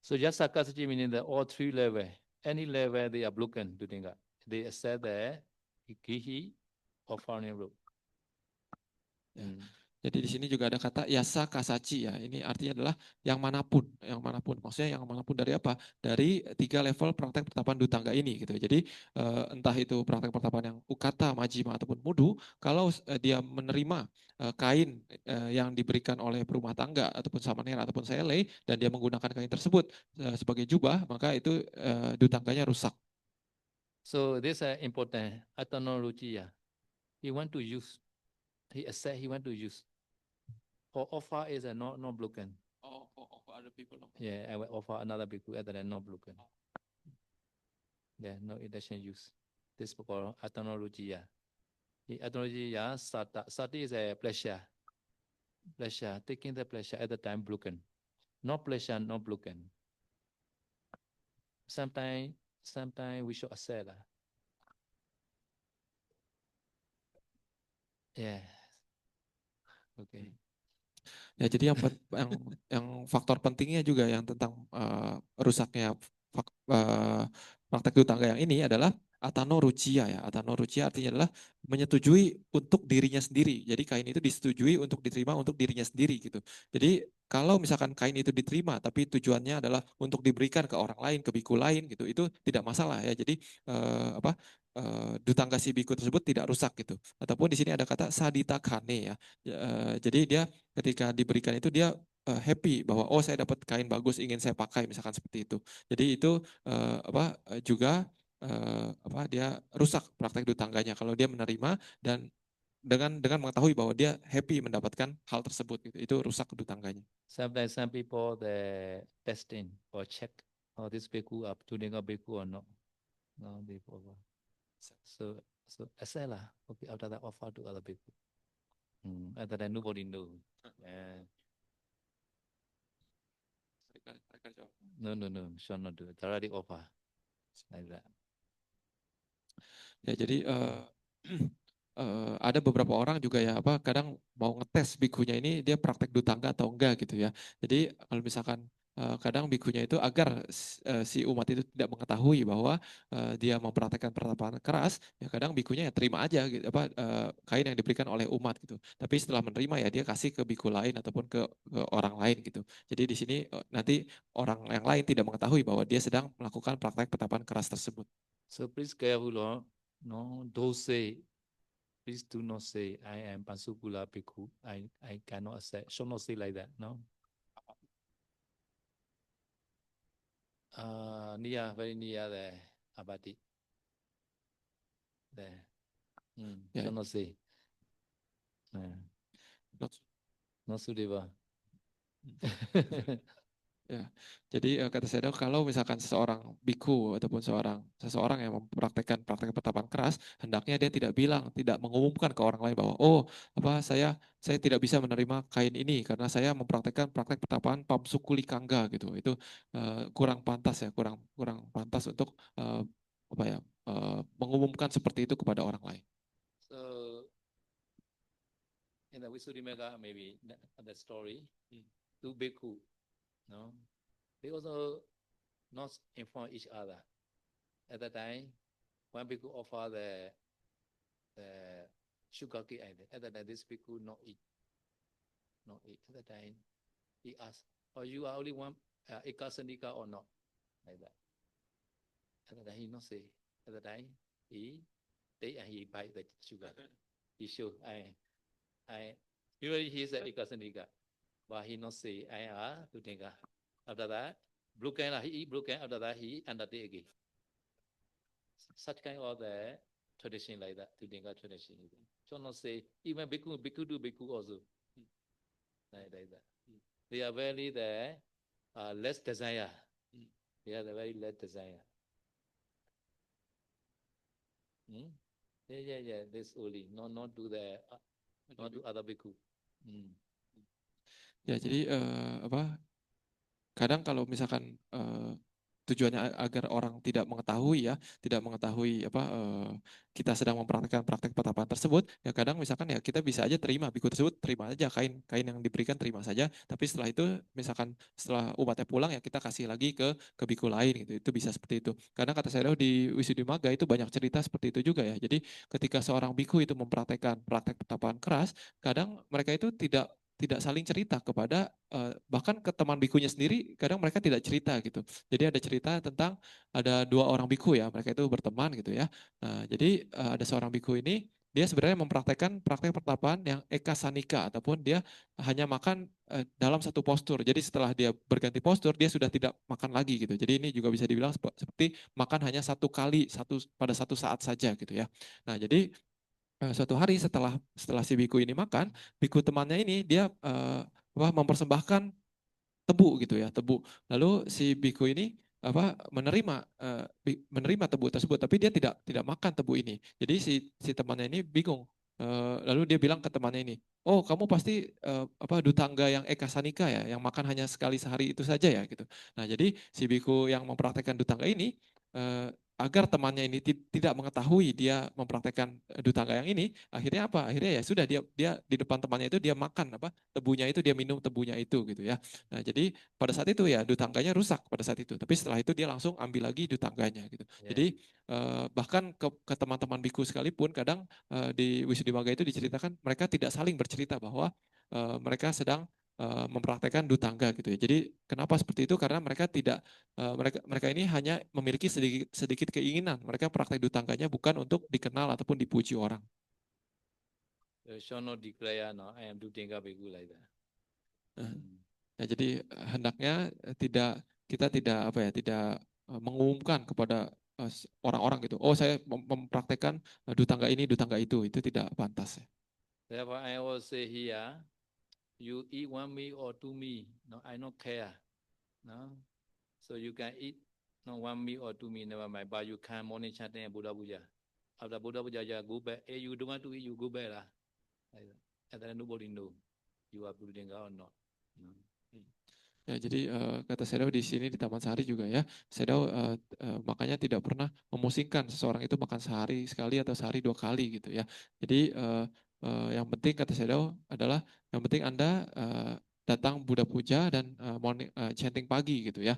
So just Sakasachi meaning that all three level, any level they are broken, do think they accept the Gihi or foreign road. Jadi di sini juga ada kata yasa kasachi ya. Ini artinya adalah yang manapun, yang manapun. Maksudnya yang manapun dari apa? Dari 3 level praktek pertapaan dutangga ini gitu. Jadi entah itu praktek pertapaan yang ukata, majima ataupun mudu, kalau dia menerima kain yang diberikan oleh perumah tangga ataupun samanera ataupun saele dan dia menggunakan kain tersebut sebagai jubah, maka itu dutangganya rusak. So this is important. Atanoruchi ya. He want to use. He accept. He want to use. For offer is a not broken. Oh, for other people. Yeah, I will offer another bhikkhu other than not broken. Yeah, no intention use. This is called atanoruchi. Atanoruchi, sati. Sati is a pleasure. Pleasure, taking the pleasure at the time broken. No pleasure, no broken. Sometimes we should accept. Yeah. Okay. Ya, jadi yang faktor pentingnya juga yang tentang rusaknya praktek dutangga yang ini adalah atano rucia ya. Atano rucia artinya adalah menyetujui untuk dirinya sendiri. Jadi kain itu disetujui untuk diterima untuk dirinya sendiri gitu. Jadi kalau misalkan kain itu diterima tapi tujuannya adalah untuk diberikan ke orang lain, ke biku lain gitu, itu tidak masalah ya. Jadi dutangga si biku tersebut tidak rusak gitu. Ataupun di sini ada kata sadita kane ya. Jadi dia ketika diberikan itu dia happy bahwa oh saya dapat kain bagus ingin saya pakai misalkan seperti itu. Jadi itu juga dia rusak praktek dutangganya kalau dia menerima dan dengan mengetahui bahwa dia happy mendapatkan hal tersebut gitu. Itu rusak dutangganya. Sometimes some people the testing or check this bhikkhu up to a bhikkhu or not. No, bhikkhu. So accept lah. Okay, after that offer to other bhikkhu. After that nobody knows. Yeah. No, shall not do it. Already offer like that. Ya, jadi ada beberapa orang juga ya kadang mau ngetes bikunya ini dia praktek dutangga atau enggak gitu ya. Jadi kalau misalkan kadang bikunya itu agar si umat itu tidak mengetahui bahwa dia mempraktekkan pertapaan keras, ya kadang bikunya ya terima aja gitu, kain yang diberikan oleh umat gitu. Tapi setelah menerima ya dia kasih ke biku lain ataupun ke orang lain gitu. Jadi di sini nanti orang yang lain tidak mengetahui bahwa dia sedang melakukan praktek pertapaan keras tersebut. So please careful, no, don't say. Please do not say I am Pansukula Bhikkhu. I cannot accept. Should not say like that. No. Near, very near the abati. There. Yeah. Should not say. Not suitable. Ya, jadi kata saya kalau misalkan seseorang biku ataupun seseorang yang mempraktekkan praktek pertapaan keras, hendaknya dia tidak bilang, tidak mengumumkan ke orang lain bahwa saya tidak bisa menerima kain ini karena saya mempraktekkan praktek pertapaan pamsukuli kangga gitu. Itu kurang pantas ya, kurang pantas untuk apa ya, mengumumkan seperti itu kepada orang lain. So in the Visuddhimagga, maybe the story, two bhikkhu, no, they also not inform each other. At that time, one bhikkhu offer the sugar cake. At that time, this bhikkhu not eat. At that time, he asked, "Oh, you are only one ekasanika or not?" Like that. At that time, he not say. At that time, he take and he bite the sugar. He show I usually he said ekasanika, but he not say I are Tutinga. After that, blue can he eat blue can. After that, he undertake again. Such kind of the tradition like that, Tutinga tradition. So not say even bhikkhu do bhikkhu also. Like that. They are very less desire. They are the very less desire. Yeah. This only, not do the, not do other bhikkhu. Ya, jadi apa? Kadang kalau misalkan tujuannya agar orang tidak mengetahui apa kita sedang mempraktekkan praktek petapaan tersebut, ya kadang misalkan ya kita bisa aja terima biku tersebut, terima aja kain yang diberikan terima saja, tapi setelah itu misalkan setelah umatnya pulang ya kita kasih lagi ke biku lain gitu. Itu bisa seperti itu. Karena kata saya di Wisuddhimagga itu banyak cerita seperti itu juga ya. Jadi ketika seorang biku itu mempraktekkan praktek petapaan keras, kadang mereka itu tidak saling cerita kepada bahkan ke teman bikunya sendiri, kadang mereka tidak cerita gitu. Jadi ada cerita tentang ada dua orang biku ya, mereka itu berteman gitu ya. Nah, jadi ada seorang biku ini dia sebenarnya mempraktekkan praktek pertapaan yang eka sanika ataupun dia hanya makan dalam satu postur. Jadi setelah dia berganti postur dia sudah tidak makan lagi gitu. Jadi ini juga bisa dibilang seperti makan hanya satu kali pada satu saat saja gitu ya. Nah, jadi suatu hari setelah si biku ini makan, biku temannya ini dia mempersembahkan tebu gitu ya, tebu. Lalu si biku ini menerima tebu tersebut, tapi dia tidak makan tebu ini. Jadi si temannya ini bingung. Lalu dia bilang ke temannya ini, "Oh, kamu pasti dutangga yang eka sanika ya, yang makan hanya sekali sehari itu saja ya," gitu. Nah, jadi si biku yang mempraktekkan dutangga ini agar temannya ini tidak mengetahui dia mempraktekkan dutangga yang ini, akhirnya apa? Akhirnya ya sudah dia di depan temannya itu dia makan tebunya itu, dia minum tebunya itu gitu ya. Nah, jadi pada saat itu ya dutangganya rusak pada saat itu. Tapi setelah itu dia langsung ambil lagi dutangganya gitu. Yeah. Jadi bahkan ke teman-teman biku sekalipun kadang di Wisuddhimagga itu diceritakan mereka tidak saling bercerita bahwa mereka sedang mempraktekkan dutangga gitu ya. Jadi kenapa seperti itu? Karena mereka tidak mereka ini hanya memiliki sedikit keinginan. Mereka praktek dutangganya bukan untuk dikenal ataupun dipuji orang. Shall not declare no, I am Tutinga bhikkhu like that. Nah, jadi hendaknya kita tidak mengumumkan kepada orang-orang gitu. Oh, saya mempraktekkan dutangga ini, dutangga itu tidak pantas ya. Therefore, I always say here, you eat 1 meal or 2 meal, no, I don't care, no. So you can eat no 1 meal or 2 meal, never mind, but you can morning chanting and Buddha Puja. After Buddha Puja, you go back. Hey, you don't want to eat, you go back lah. And then nobody know you are Buddha or not. No. Ya, jadi kata Sedao di sini di Taman Sari juga ya, Sedao makanya tidak pernah memusingkan seseorang itu makan sehari sekali atau sehari 2 kali gitu ya. Jadi yang penting kata Sedao adalah yang penting Anda datang Buddha Puja dan chanting pagi gitu ya.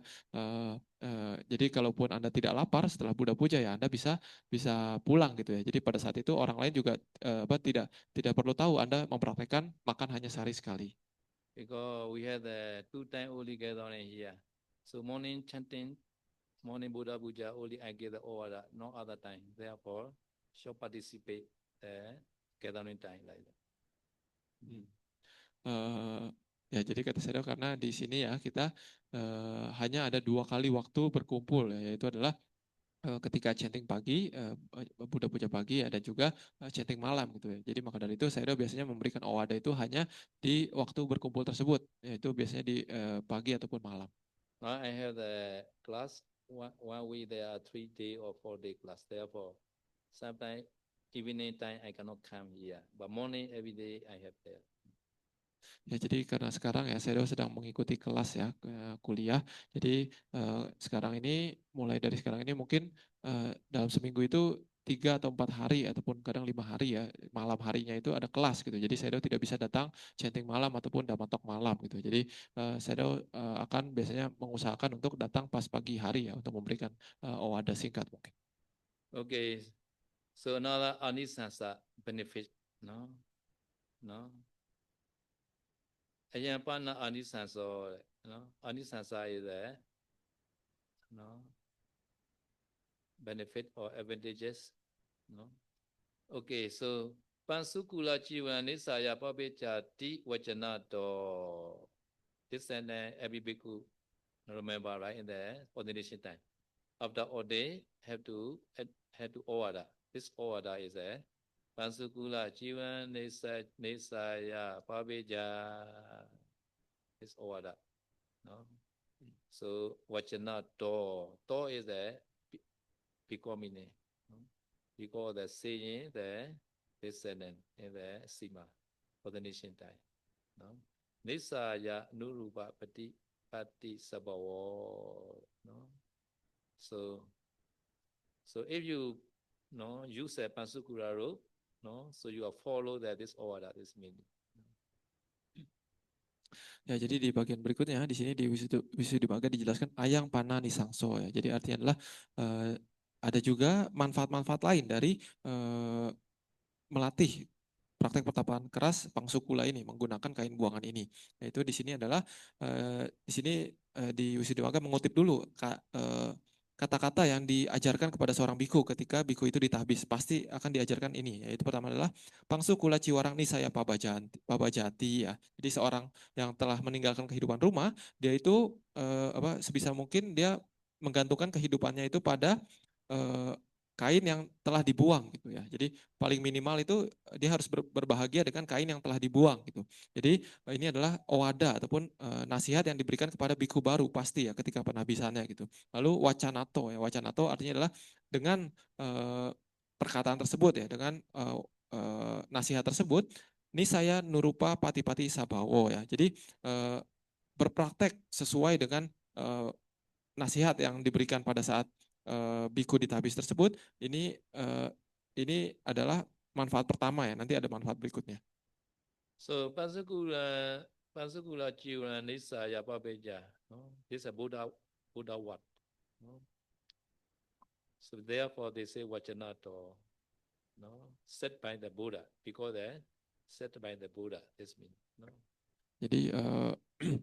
Jadi kalaupun Anda tidak lapar setelah Buddha Puja ya Anda bisa pulang gitu ya. Jadi pada saat itu orang lain juga tidak perlu tahu Anda mempraktekkan makan hanya sehari sekali. Because we had the 2 time only gathering here. So morning chanting, morning Buddha Puja only I get the order, no other time. Therefore, should participate the gathering time like that. Ya, jadi kata Sedao karena di sini ya kita hanya ada 2 kali waktu berkumpul ya, yaitu adalah ketika chanting pagi, Buddha Puja pagi ya, dan juga chanting malam gitu ya. Jadi maka dari itu Sedao biasanya memberikan owada itu hanya di waktu berkumpul tersebut, yaitu biasanya di pagi ataupun malam. Now I have the class, one week there are 3 day or 4 day class. Therefore, sometimes evening time I cannot come here, but morning every day I have there. Ya, jadi karena sekarang ya saya sedang mengikuti kelas ya kuliah. Jadi sekarang ini mulai dari sekarang ini mungkin dalam seminggu itu 3 atau 4 hari ataupun kadang 5 hari ya, malam harinya itu ada kelas gitu. Jadi saya tidak bisa datang chanting malam ataupun damatok malam gitu. Jadi saya akan biasanya mengusahakan untuk datang pas pagi hari ya untuk memberikan owada singkat mungkin. Okay, so another anisasa benefit, no, no. Ayan pa na anisasa, no, anisasa is a, no, benefit or advantages, no. Okay, so pansukula jivan nisaya pabechati vajana to. This and every bhikkhu remember, right, in the ordination time. After all day, have to order. This order is a pansukula jivan nisaya pabeja. This order, no. So vajana to is a becoming, no? Because the saying the descendant in the sima ordination time, no. Nisaya nurupa pati sabhawa, no. So if you use a pansukula rope, no, so you are follow that this order, this meaning. Ya, jadi di bagian berikutnya di sini di Wisudimagga dijelaskan ayang pana nisangso ya. Jadi artinya adalah ada juga manfaat-manfaat lain dari melatih praktek pertapaan keras pangsukula ini menggunakan kain buangan ini. Yaitu di sini adalah di sini di Wisudimagga mengutip dulu kata-kata yang diajarkan kepada seorang biku ketika biku itu ditahbis. Pasti akan diajarkan ini. Yaitu pertama adalah pangsukula ciwarang nisaya pabajati ya. Jadi seorang yang telah meninggalkan kehidupan rumah, dia itu sebisa mungkin dia menggantungkan kehidupannya itu pada kain yang telah dibuang gitu ya. Jadi paling minimal itu dia harus berbahagia dengan kain yang telah dibuang gitu. Jadi ini adalah owada ataupun nasihat yang diberikan kepada biku baru pasti ya ketika penabisannya gitu. Lalu wacanato ya, wacanato artinya adalah dengan perkataan tersebut ya, dengan nasihat tersebut, ini saya nurupa pati-pati sabawo ya. Jadi berpraktek sesuai dengan nasihat yang diberikan pada saat biku ditahbis tersebut, ini adalah manfaat pertama ya, nanti ada manfaat berikutnya. So pansukula jivan nisaya pabeja, no. This is a Buddha word, no. So therefore they say vajanato, no, set by the Buddha, because they set by the Buddha, this means, no. Jadi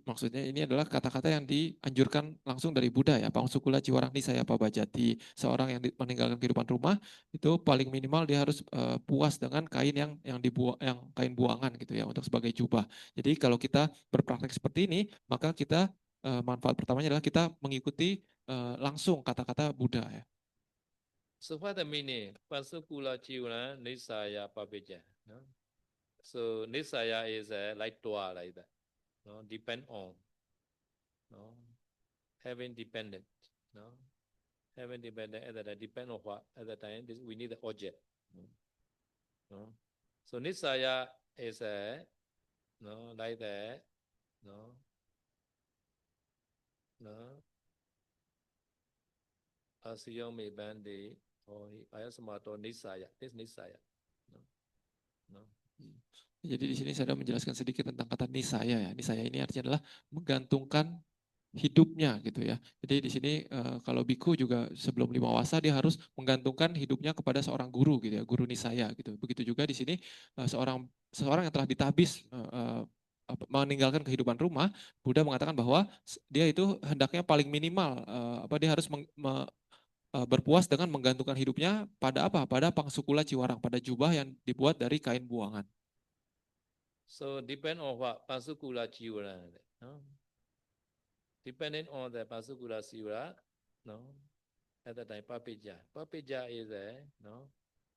maksudnya ini adalah kata-kata yang dianjurkan langsung dari Buddha ya. Pangsukula ciwarang nisaya pabajati. Seorang yang meninggalkan kehidupan rumah itu paling minimal dia harus puas dengan kain yang kain buangan gitu ya untuk sebagai jubah. Jadi kalau kita berpraktek seperti ini, maka kita manfaat pertamanya adalah kita mengikuti langsung kata-kata Buddha ya. So what the meaning? Pansukula jivan nisaya pabeja, no. So nisaya is like dua, like that, no, depend on, no, having dependent, no, having dependent at that time, depend on what at that time we need the object, no. So nisaya is no, like that, no, no, asiyome bandi or ayasamato nisaya, this nisaya, no, no. Jadi di sini saya menjelaskan sedikit tentang kata nisaya ya. Nisaya ini artinya adalah menggantungkan hidupnya gitu ya. Jadi di sini kalau biku juga sebelum lima wasa dia harus menggantungkan hidupnya kepada seorang guru gitu ya, guru nisaya gitu. Begitu juga di sini seorang yang telah ditahbis meninggalkan kehidupan rumah, Buddha mengatakan bahwa dia itu hendaknya paling minimal dia harus berpuas dengan menggantungkan hidupnya pada apa? Pada pangsukula ciwarang, pada jubah yang dibuat dari kain buangan. So depend on what pansukula jivan, no. Depending on the pansukula jiva, no. At that time, papeja. Papeja is no.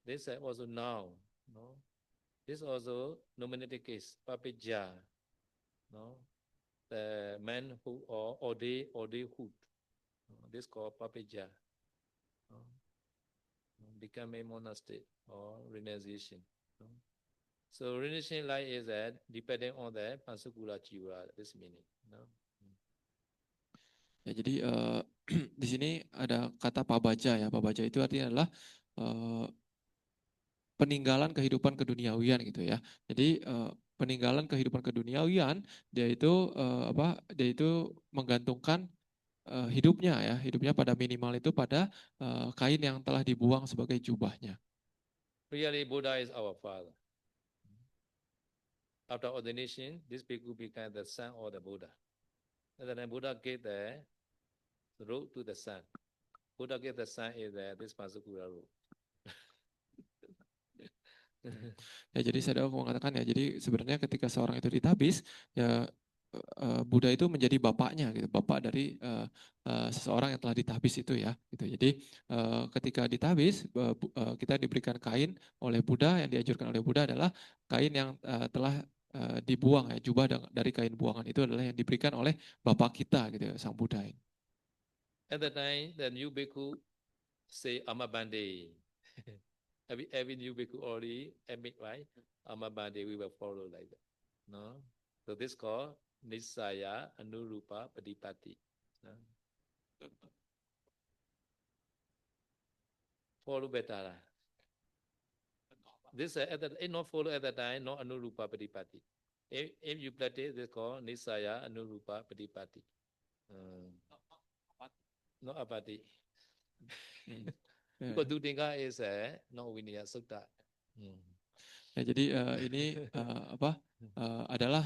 This is also noun, no. This also nominative case, papeja, no. The man who or they who, no? This called papeja, no? Become a monastic or renunciation, no? So rendition light is that depending on the Pansukula Jiva, this meaning. No? Ya, jadi di sini ada kata pabaja ya. Pabaja itu artinya adalah eh, peninggalan kehidupan keduniawian gitu ya. Jadi peninggalan kehidupan keduniawian dia itu apa? Dia itu menggantungkan hidupnya ya, hidupnya pada minimal itu pada kain yang telah dibuang sebagai jubahnya. Really, Buddha is our father. After ordination, this bhikkhu became the son of the Buddha. And then Buddha gave the road to the son. Buddha gave the son is this Pansukula road. Ya, jadi saya mau mengatakan ya, jadi sebenarnya ketika seorang itu ditabis, ya Buddha itu menjadi bapaknya gitu, bapak dari seseorang yang telah ditabis itu ya, gitu. Jadi ketika ditabis, kita diberikan kain oleh Buddha, yang dianjurkan oleh Buddha adalah kain yang telah dibuang ya, jubah dari kain buangan itu adalah yang diberikan oleh bapak kita gitu, Sang Buddha ini. At the time, the new bhikkhu say Amabande. every new bhikkhu already admit, right? Amabande, we will follow like that. No? So this called Nisaya Anurupa Padipati. No? Follow better. This it not follow at the time, not Anurupa Padipati. If you practice, this called Nisaya Anurupa Padipati. Not Apati. Because Dudinga is not Vinaya Sutta. Ya, jadi ini apa adalah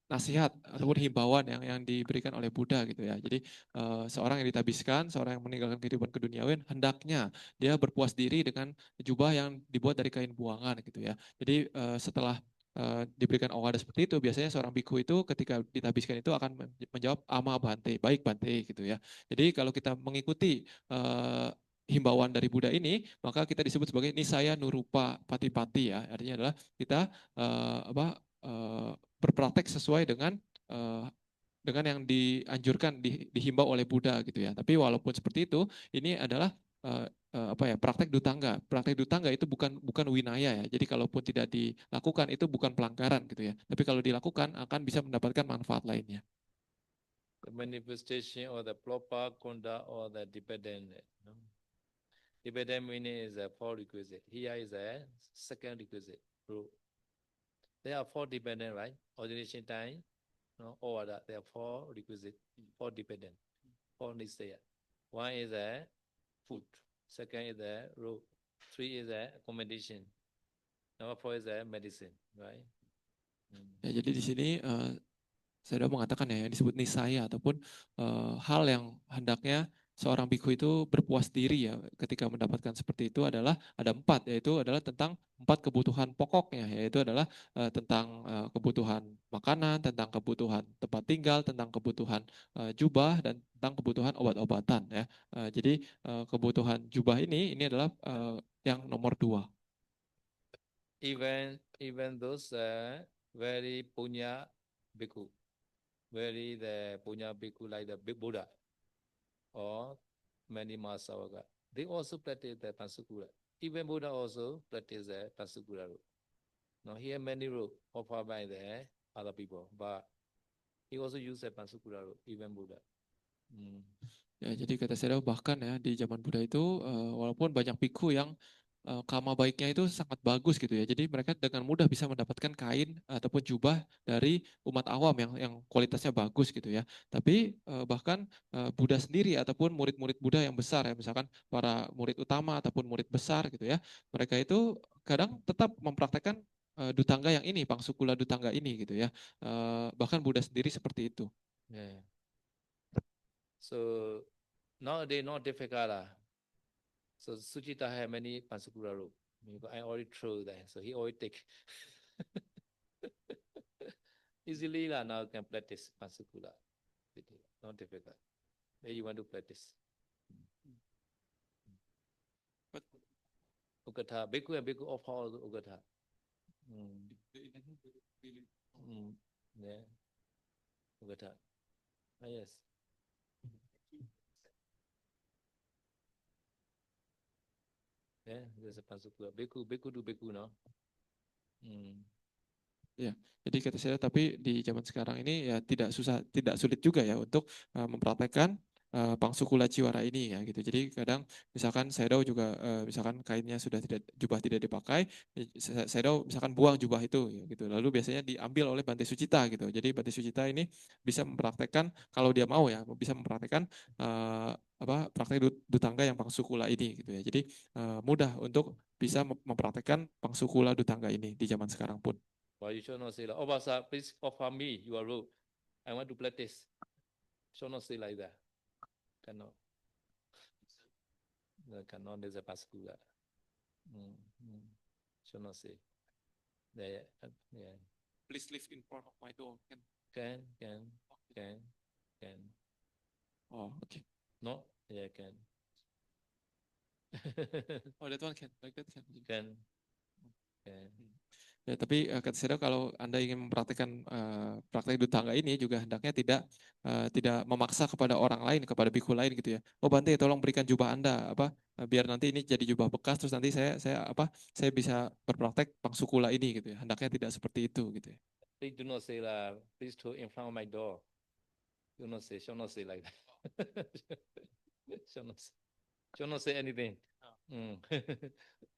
nasihat ataupun himbauan yang diberikan oleh Buddha gitu ya. Jadi seorang yang ditabiskan, seorang yang meninggalkan kehidupan keduniawian, hendaknya dia berpuas diri dengan jubah yang dibuat dari kain buangan gitu ya. Jadi setelah diberikan awada seperti itu, biasanya seorang bhikkhu itu ketika ditabiskan itu akan menjawab ama bante, baik bante gitu ya. Jadi kalau kita mengikuti himbauan dari Buddha ini, maka kita disebut sebagai nisaya nurupa patipati ya. Artinya adalah kita berpraktek sesuai dengan yang dianjurkan, dihimbau oleh Buddha gitu ya. Tapi walaupun seperti itu, ini adalah praktek dutangga. Praktek dutangga itu bukan winaya ya. Jadi kalaupun tidak dilakukan itu bukan pelanggaran gitu ya. Tapi kalau dilakukan akan bisa mendapatkan manfaat lainnya. The manifestation or the proper conduct or the dependent. No? Dependent meaning is a four requisite. Here is a second requisite. There are four dependent, right? Ordination time, no, order. There are four requisite, four dependent, four needs there. One is a food. Second is a robe. Three is a accommodation. Number four is a medicine, right? Ya, jadi di sini saya sudah mengatakan ya, yang disebut nisaya ataupun hal yang hendaknya seorang bhikkhu itu berpuas diri ya ketika mendapatkan seperti itu adalah ada 4, yaitu adalah tentang 4 kebutuhan pokoknya, yaitu adalah tentang kebutuhan makanan, tentang kebutuhan tempat tinggal, tentang kebutuhan jubah, dan tentang kebutuhan obat-obatan ya. Jadi kebutuhan jubah ini adalah yang nomor 2. Even those very punya bhikkhu, very the punya bhikkhu like the big Buddha or many Mahasavaka, they also practice the Pansukula. Even Buddha also practice the Pansukula road. Now here many road offered by the other people, but he also use the Pansukula road, even Buddha. Ya, jadi kata saya bahkan ya di zaman Buddha itu walaupun banyak bhikkhu yang kama baiknya itu sangat bagus gitu ya. Jadi mereka dengan mudah bisa mendapatkan kain ataupun jubah dari umat awam yang kualitasnya bagus gitu ya. Tapi bahkan Buddha sendiri ataupun murid-murid Buddha yang besar ya, misalkan para murid utama ataupun murid besar gitu ya, mereka itu kadang tetap mempraktekkan dutangga yang ini, pangsukula dutangga ini gitu ya. Bahkan Buddha sendiri seperti itu. Yeah. So nowadays not difficult. So Suchita have many Pansukula rope. I already throw that, so he always take. Easily now can practice Pansukula. Not difficult. Where you want to practice. But Ukatha, Bhikkhu and Bhikkhu offer all the Ukatha. Yeah. Ukatha. Yes. Yeah, there's a Pansukula. Bhikkhu do Bhikkhu, no? Ya, jadi kata saya, tapi di zaman sekarang ini ya tidak susah, tidak sulit juga ya untuk mempraktekkan pangsukula ciwara ini ya gitu. Jadi kadang misalkan Sayadaw juga misalkan kainnya sudah tidak, jubah tidak dipakai, Sayadaw misalkan buang jubah itu ya gitu. Lalu biasanya diambil oleh Bante Sucita gitu. Jadi Bante Sucita ini bisa mempraktekkan kalau dia mau ya, bisa mempraktekkan praktek dutangga yang pangsukula ini gitu ya. Jadi mudah untuk bisa mempraktekkan pangsukula dutangga ini di zaman sekarang pun. Why you should not say like, oh, Basa, please offer me your robe. I want to practice. Should not say like that. Cannot. Cannot. There's a paskula. Should not say. Yeah. Please live in front of my door. Can. Oh, okay. No? Yeah, can. Oh, that one can. Like that can. Can. Ya, tapi kata saya kalau Anda ingin mempraktekkan praktek dutangga ini juga hendaknya tidak memaksa kepada orang lain, kepada biku lain gitu ya. Oh Bante, tolong berikan jubah Anda biar nanti ini jadi jubah bekas terus nanti saya bisa berpraktek pangsukula ini gitu ya. Hendaknya tidak seperti itu gitu ya. Please do not say that. Please to in front of my door. Do not say. Shall not say like that. Shall not say anything.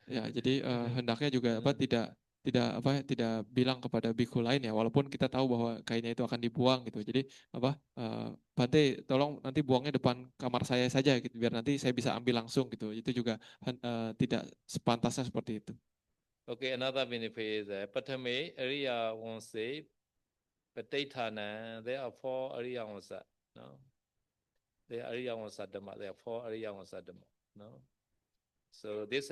Ya, jadi hendaknya juga tidak bilang kepada biku lain ya, walaupun kita tahu bahwa kainnya itu akan dibuang gitu. Jadi Bante, tolong nanti buangnya depan kamar saya saja gitu, biar nanti saya bisa ambil langsung gitu. Itu juga tidak sepantasnya seperti itu. Okay, another benefit is Patame Ariya Wanse Patitana. There are 4 Ariya Wansa. No? There are Ariya Wansa Dhamma. There are 4 Ariya Wansa Dhamma. No? So this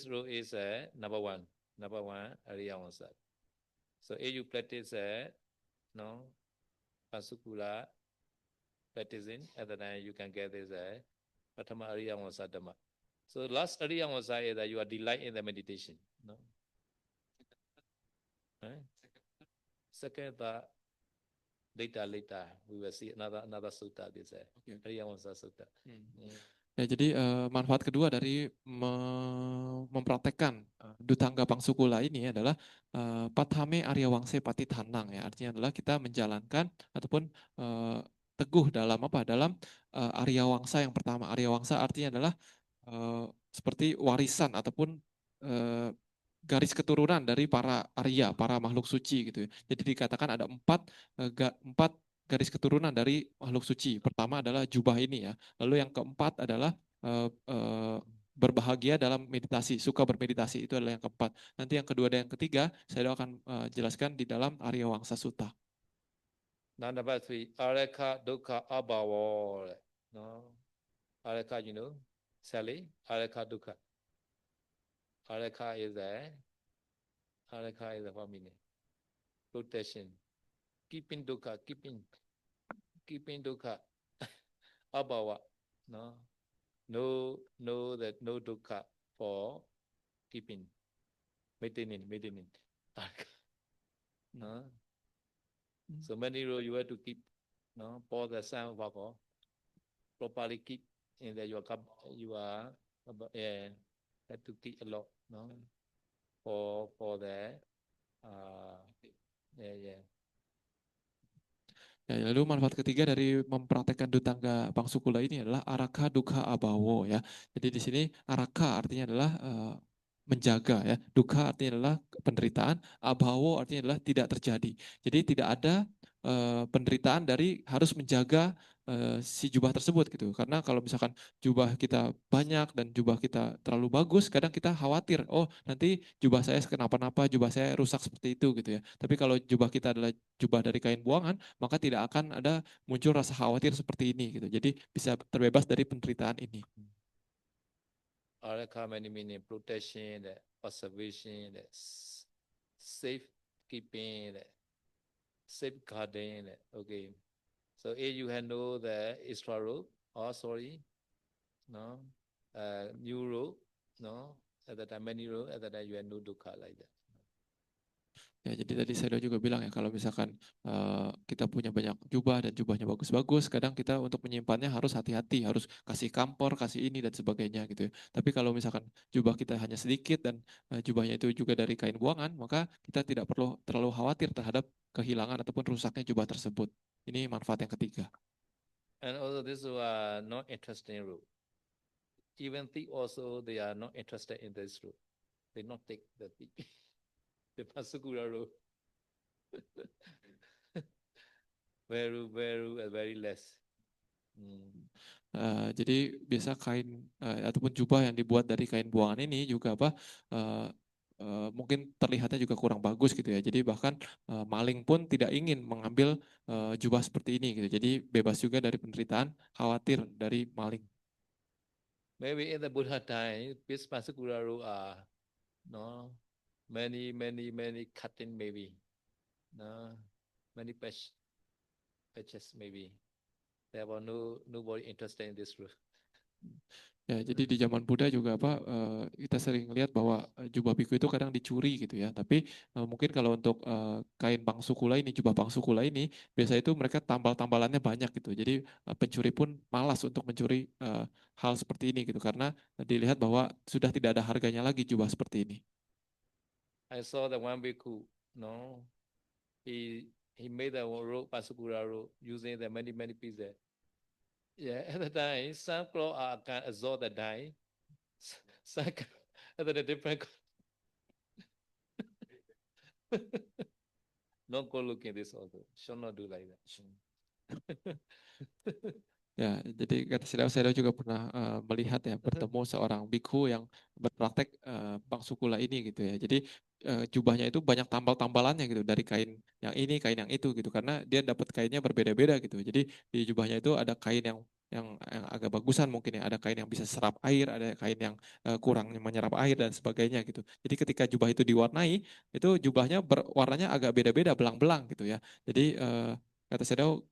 rule is number 1. Number 1 Ariya Wansa. So if you practice Pansukula practicing, at the time you can get this Patama Ariya Wansa Dhamma. So last Ariya Wansa is that you are delight in the meditation. No? Second, later we will see another sutta. This Ariya Wansa Sutta. Ya, jadi manfaat kedua dari mempraktekkan dutangga pangsukula ini adalah pathame arya wangse patitanang ya. Artinya adalah kita menjalankan ataupun teguh dalam arya wangsa yang pertama. Arya wangsa artinya adalah seperti warisan ataupun garis keturunan dari para Arya, para makhluk suci gitu. Jadi dikatakan ada empat garis keturunan dari makhluk suci. Pertama adalah jubah ini ya. Lalu yang keempat adalah berbahagia dalam meditasi, suka bermeditasi, itu adalah yang keempat. Nanti yang kedua dan yang ketiga saya akan jelaskan di dalam Arya Wangsa Sutta. Number 3, Areka Dukkha Abhavo. No? Areka, you know, Sally, Areka Dukkha. Areka is a what meaning? Protection. Keeping Dukkha, keeping Dukkha. Abhava. No? Know that no Dukkha for keeping. Maintaining. No? So many rules you have to keep. No? For the sound vava. Properly keep in that you are have to keep a lot. No? For the Ya, lalu manfaat ketiga dari mempraktekkan dutangga pangsukula ini adalah araka dukkha abhawo ya. Jadi di sini araka artinya adalah menjaga ya. Dukkha artinya adalah penderitaan, abhawo artinya adalah tidak terjadi. Jadi tidak ada penderitaan dari harus menjaga si jubah tersebut gitu. Karena kalau misalkan jubah kita banyak dan jubah kita terlalu bagus, kadang kita khawatir, oh nanti jubah saya kenapa-napa, jubah saya rusak seperti itu gitu ya. Tapi kalau jubah kita adalah jubah dari kain buangan, maka tidak akan ada muncul rasa khawatir seperti ini gitu. Jadi bisa terbebas dari penderitaan ini. Araka meaning protection, observation, safekeeping, safeguarding. Okay. So if you handle the extra rule, new rule, at that time many rule, at that time you have no dukkha like that. Ya, jadi tadi saya juga bilang ya, kalau misalkan kita punya banyak jubah dan jubahnya bagus-bagus, kadang kita untuk menyimpannya harus hati-hati, harus kasih kampor, kasih ini dan sebagainya gitu ya. Tapi kalau misalkan jubah kita hanya sedikit dan jubahnya itu juga dari kain buangan, maka kita tidak perlu terlalu khawatir terhadap kehilangan ataupun rusaknya jubah tersebut. Ini manfaat yang ketiga. And also this was not interesting rule. Even thief also they are not interested in this rule. They not take the thief. The Pasukura rule. Very less. Jadi biasa kain ataupun jubah yang dibuat dari kain buangan ini juga uh, mungkin terlihatnya juga kurang bagus gitu ya. Jadi bahkan maling pun tidak ingin mengambil jubah seperti ini gitu. Jadi bebas juga dari penderitaan, khawatir dari maling. Maybe in the Buddha time, this Pasukura rule are no many cutting maybe no many patches maybe. There were nobody interested in this rule. Ya, jadi di zaman Buddha juga kita sering lihat bahwa jubah biku itu kadang dicuri gitu ya. Tapi mungkin kalau untuk kain pangsukula ini, jubah pangsukula ini, biasa itu mereka tambal-tambalannya banyak gitu. Jadi pencuri pun malas untuk mencuri hal seperti ini gitu karena dilihat bahwa sudah tidak ada harganya lagi jubah seperti ini. I saw the one bhikkhu, no, he made the rope, Pasukura rope, using the many pieces. Yeah, at the time, some clothes can absorb the dye. Some at the different. Don't go looking this also. Should not do like that. Ya, jadi kata saya juga pernah melihat ya bertemu seorang bikhu yang berpraktek pangsukula ini gitu ya. Jadi jubahnya itu banyak tambal-tambalannya gitu dari kain yang ini, kain yang itu gitu karena dia dapat kainnya berbeda-beda gitu. Jadi di jubahnya itu ada kain yang agak bagusan mungkin ya, ada kain yang bisa serap air, ada kain yang kurang menyerap air dan sebagainya gitu. Jadi ketika jubah itu diwarnai, itu jubahnya warnanya agak beda-beda, belang-belang gitu ya. Jadi kata Sedao,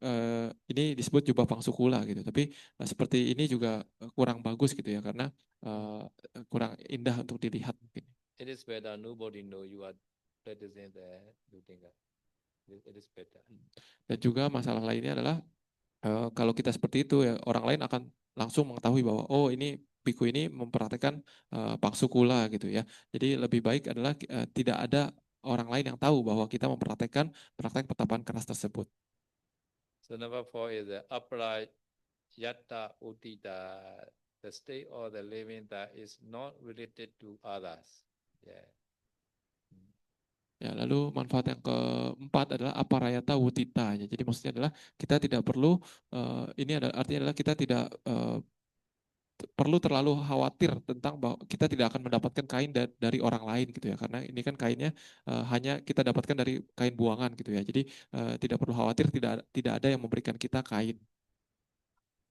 ini disebut jubah pangsukula gitu. Tapi seperti ini juga kurang bagus gitu ya karena kurang indah untuk dilihat mungkin. It is better. Nobody know you are practicing the Dutinga. It is better. Dan juga masalah lainnya adalah kalau kita seperti itu ya orang lain akan langsung mengetahui bahwa oh ini biku ini mempraktekkan pangsukula gitu ya. Jadi lebih baik adalah tidak ada orang lain yang tahu bahwa kita mempraktekkan praktek petapaan keras tersebut. So number 4 is the upright yatta utita, the state of the living that is not related to others. Yeah. Ya, lalu manfaat yang keempat adalah aparayata wutita. Ya, jadi maksudnya adalah kita tidak perlu ini artinya adalah kita tidak perlu terlalu khawatir tentang bahwa kita tidak akan mendapatkan kain dari orang lain gitu ya karena ini kan kainnya hanya kita dapatkan dari kain buangan gitu ya. Jadi tidak perlu khawatir tidak ada yang memberikan kita kain.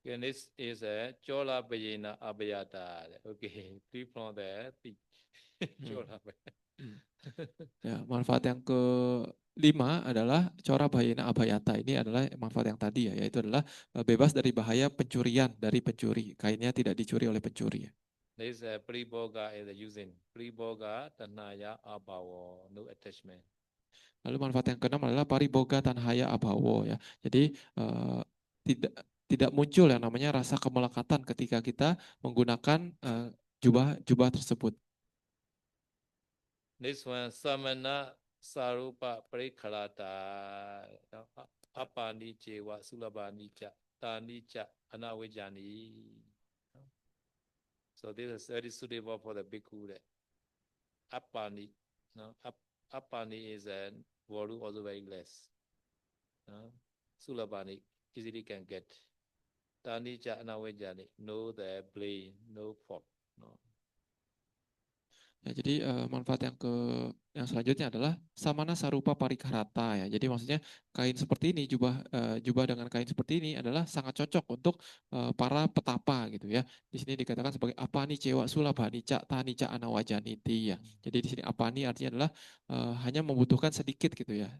And this is a Chola Bayena Abhayata. Okay, three from the Chola Ya, manfaat yang kelima adalah cora bayina abayata. Ini adalah manfaat yang tadi ya, yaitu adalah bebas dari bahaya pencurian dari pencuri. Kainnya tidak dicuri oleh pencuri. This Priboga is using Priboga Tanaya Abawo, no attachment. Lalu manfaat yang keenam adalah pariboga tanhaya abawo ya. Jadi tidak muncul yang namanya rasa kemelekatan ketika kita menggunakan jubah tersebut. This one Samana Sarupa Parikharata Apani Chewa Sulabani Cha Tani Cha Anawejani. So this is very suitable for the bhikkhu. Apani, no, Apani is a volume also very less. Sulabani easily can get. Tani Cha Anawejani, no the blame, no fault. No. Ya, jadi manfaat yang selanjutnya adalah samana sarupa parikarata ya. Jadi maksudnya kain seperti ini jubah dengan kain seperti ini adalah sangat cocok untuk para petapa gitu ya. Di sini dikatakan sebagai apani cewa sulabani cak tani cak anawajaniti ya. Jadi di sini apani artinya adalah hanya membutuhkan sedikit gitu ya.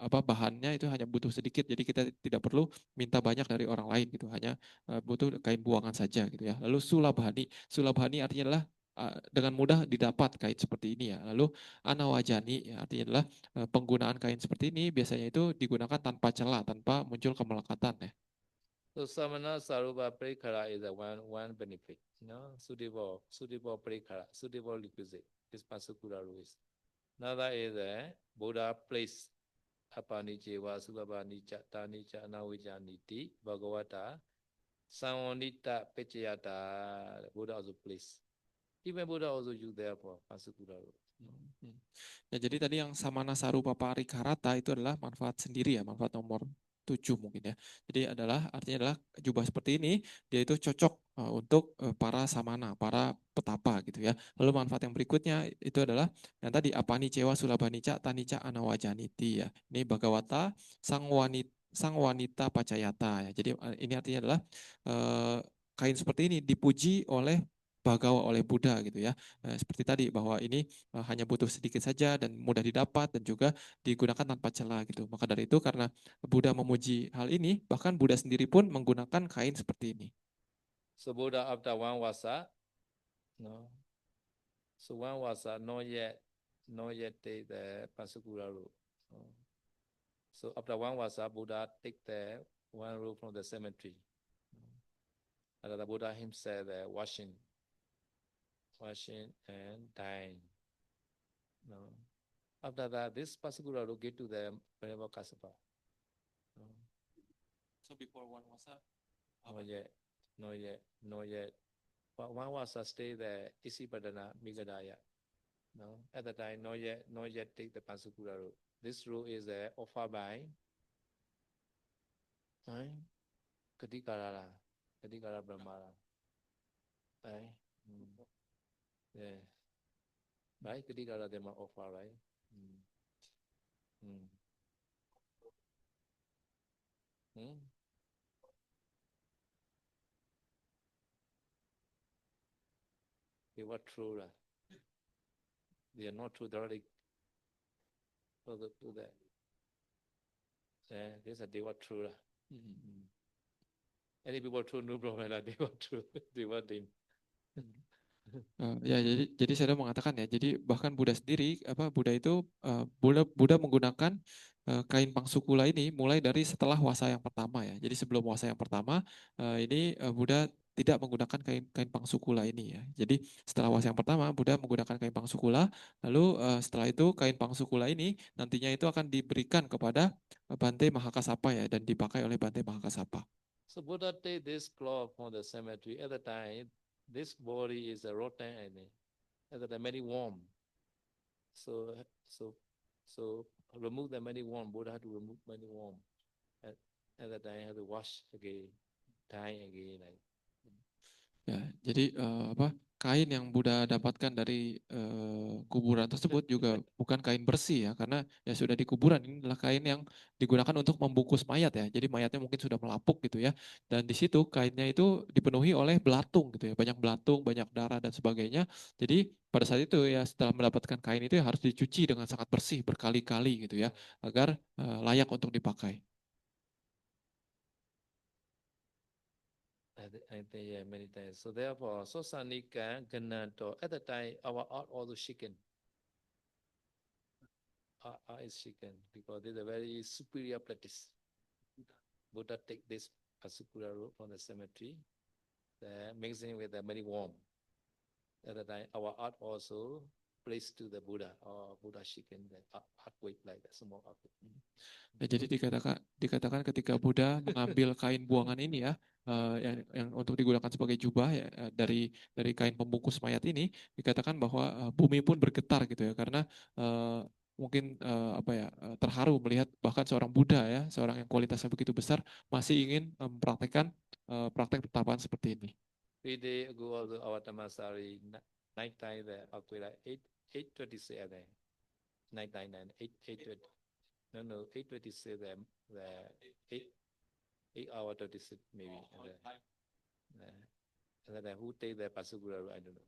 Bahannya itu hanya butuh sedikit. Jadi kita tidak perlu minta banyak dari orang lain gitu. Hanya butuh kain buangan saja gitu ya. Lalu sulabani artinya adalah dengan mudah didapat kain seperti ini ya. Lalu anawajani ya, artinya adalah penggunaan kain seperti ini biasanya itu digunakan tanpa celah, tanpa muncul kemelekatan ya. So samana sarupa parikara is a one benefit, suitable parikara, suitable requisite. This Pasukura rules. Another is a Buddha place apanicheva sulabanicha tanicha anavijaniti bhagavata samonita pechayata. Buddha also place. Even Buddha also use therefore Pasukura rules. Ya, jadi tadi yang samana sarupa parikarata itu adalah manfaat sendiri ya, manfaat nomor 7 mungkin ya. Jadi artinya adalah jubah seperti ini dia itu cocok untuk para samana, para petapa gitu ya. Lalu manfaat yang berikutnya itu adalah yang tadi apani cewa sulabanica tanica anawajaniti ya. Ini Bhagavata sang wanita pacayata ya. Jadi ini artinya adalah kain seperti ini dipuji oleh Bhagawa, oleh Buddha gitu ya. Seperti tadi bahwa ini hanya butuh sedikit saja dan mudah didapat dan juga digunakan tanpa celah gitu. Maka dari itu karena Buddha memuji hal ini, bahkan Buddha sendiri pun menggunakan kain seperti ini. So Buddha after one wasa, no. So one wasa not yet take the Pasukura route. No. So after one wasa, Buddha take the one route from the cemetery. And the Buddha himself washing and dying. No. After that, this Pasukura route get to the Venerable Kassapa. No. So before one wasa? Not yet. But one wasa stay there, Isipadana Migadaya. No, at the time, not yet take the Pasukura route. This route is offered by Katikara Brahmara. Right? Yeah. Right? Katikara they must offer, right? They were true. They are not true directly to that. This they were true. Any people true, no problem. They were true. They were them. Ya, jadi saya mengatakan ya, jadi bahkan Buddha sendiri, Buddha itu Buddha menggunakan kain pangsukula ini mulai dari setelah wasa yang pertama ya. Jadi sebelum wasa yang pertama ini Buddha tidak menggunakan kain pangsukula ini ya. Jadi setelah wasa yang pertama Buddha menggunakan kain pangsukula, lalu setelah itu kain pangsukula ini nantinya itu akan diberikan kepada Bante Mahakasapa ya dan dipakai oleh Bante Mahakasapa. So Buddha take this cloth from the cemetery. At the time, this body is a rotten and at the time very warm. So remove the many warm. Buddha had to remove many warm. At the time, have to wash again, dye again. Ya, jadi kain yang Buddha dapatkan dari kuburan tersebut juga bukan kain bersih ya, karena ya sudah di kuburan. Ini adalah kain yang digunakan untuk membungkus mayat ya. Jadi mayatnya mungkin sudah melapuk gitu ya. Dan di situ kainnya itu dipenuhi oleh belatung gitu ya, banyak belatung, banyak darah dan sebagainya. Jadi pada saat itu ya setelah mendapatkan kain itu ya harus dicuci dengan sangat bersih berkali-kali gitu ya, agar layak untuk dipakai. I think yeah, many times. So therefore, Sosanika Ganato at the time our art also shaken. Art is shaken because it's a very superior practice. Buddha take this Pasukura root from the cemetery, mixing with the many warm. At the time, our art also placed to the Buddha or Buddha shaken the art weight like that, small art. Ya, jadi dikatakan ketika Buddha mengambil kain buangan ini ya, yang untuk digunakan sebagai jubah ya, dari kain pembungkus mayat ini, dikatakan bahwa bumi pun bergetar gitu ya, karena mungkin terharu melihat bahkan seorang Buddha ya, seorang yang kualitasnya begitu besar masih ingin mempraktekkan praktek pertapaan seperti ini. 3 days ago also our Tamasari night time there up to like 8:26 I think. 8:20. No, 8:26 the 8 hour 36 maybe. And then who take the Pasukura, I don't know.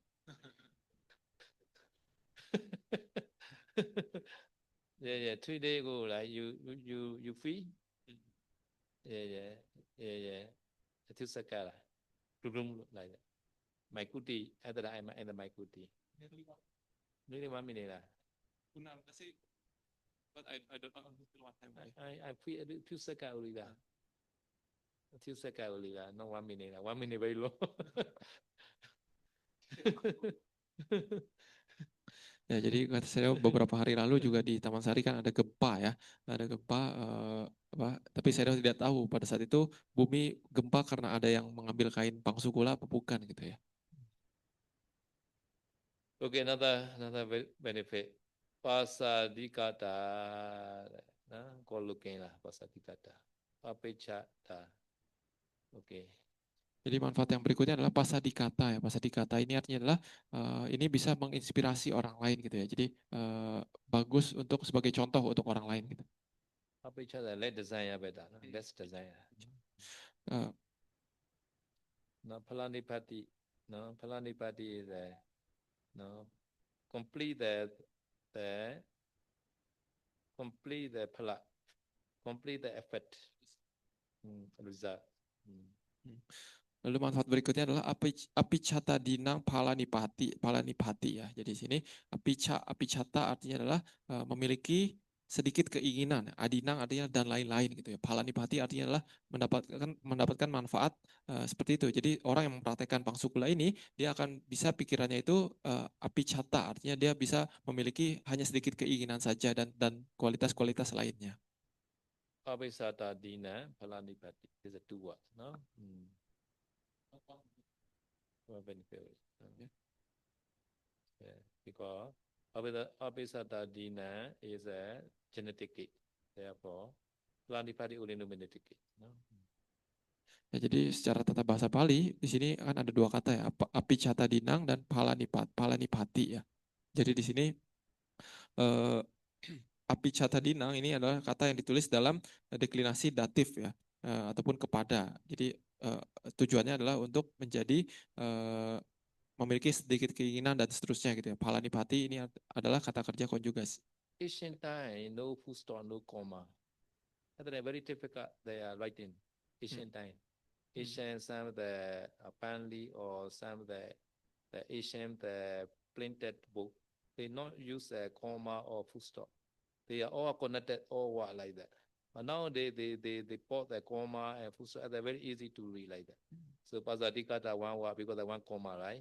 Yeah. 3 days ago, like you free? Yeah. 2 seconds like that. Maikuti, ada ada Maikuti. Nearly 1 minute lah. But I don't know still what time. I feel a few seconds only lah. A few seconds only lah, not 1 minute lah. 1 minute very long. Ya, jadi kata saya beberapa hari lalu juga di Taman Sari kan ada gempa ya, ada gempa tapi saya tidak tahu pada saat itu bumi gempa karena ada yang mengambil kain pangsukula apa bukan gitu ya. Okay, another benefit. Pasadikata, nah, kau looking lah pasadikata. Apechata. Okay. Jadi manfaat yang berikutnya adalah pasadikata ya. Pasadikata ini artinya adalah ini bisa menginspirasi orang lain gitu ya. Jadi bagus untuk sebagai contoh untuk orang lain gitu. Apechata, let design ya beda. Let's design. No, Palanipati. No, Palanipati is no complete the pala, complete the effort. Result. Lalu manfaat berikutnya adalah apicata dinang palanipati ya. Jadi sini apicata artinya adalah memiliki sedikit keinginan, adinang artinya dan lain-lain gitu ya. Palanipati artinya adalah mendapatkan manfaat seperti itu. Jadi orang yang mempraktekkan pangsukula ini dia akan bisa pikirannya itu apicata artinya dia bisa memiliki hanya sedikit keinginan saja dan kualitas-kualitas lainnya. Apisata dina palanipati is a two words, no? Benefit. Yeah, because Abhisata Dina is a genetic kit. Therefore, Palanipati only genetic kit. No? Ya, jadi secara tata bahasa Pali di sini kan ada dua kata ya, apicata dinang dan palanipati ya. Jadi di sini apicata dinang ini adalah kata yang ditulis dalam deklinasi datif ya, ataupun kepada. Jadi tujuannya adalah untuk menjadi memiliki sedikit keinginan dan seterusnya gitu ya. Palanipati ini adalah kata kerja konjugasi. Ancient time, no full stop, no comma. That's very difficult. They are writing ancient time. Ancient, some of the apparently or some of the ancient printed book, they not use a comma or full stop. They are all connected, all what like that. But now they put the comma and full stop. They're very easy to read like that. So Pasadikata one word because the one comma, right?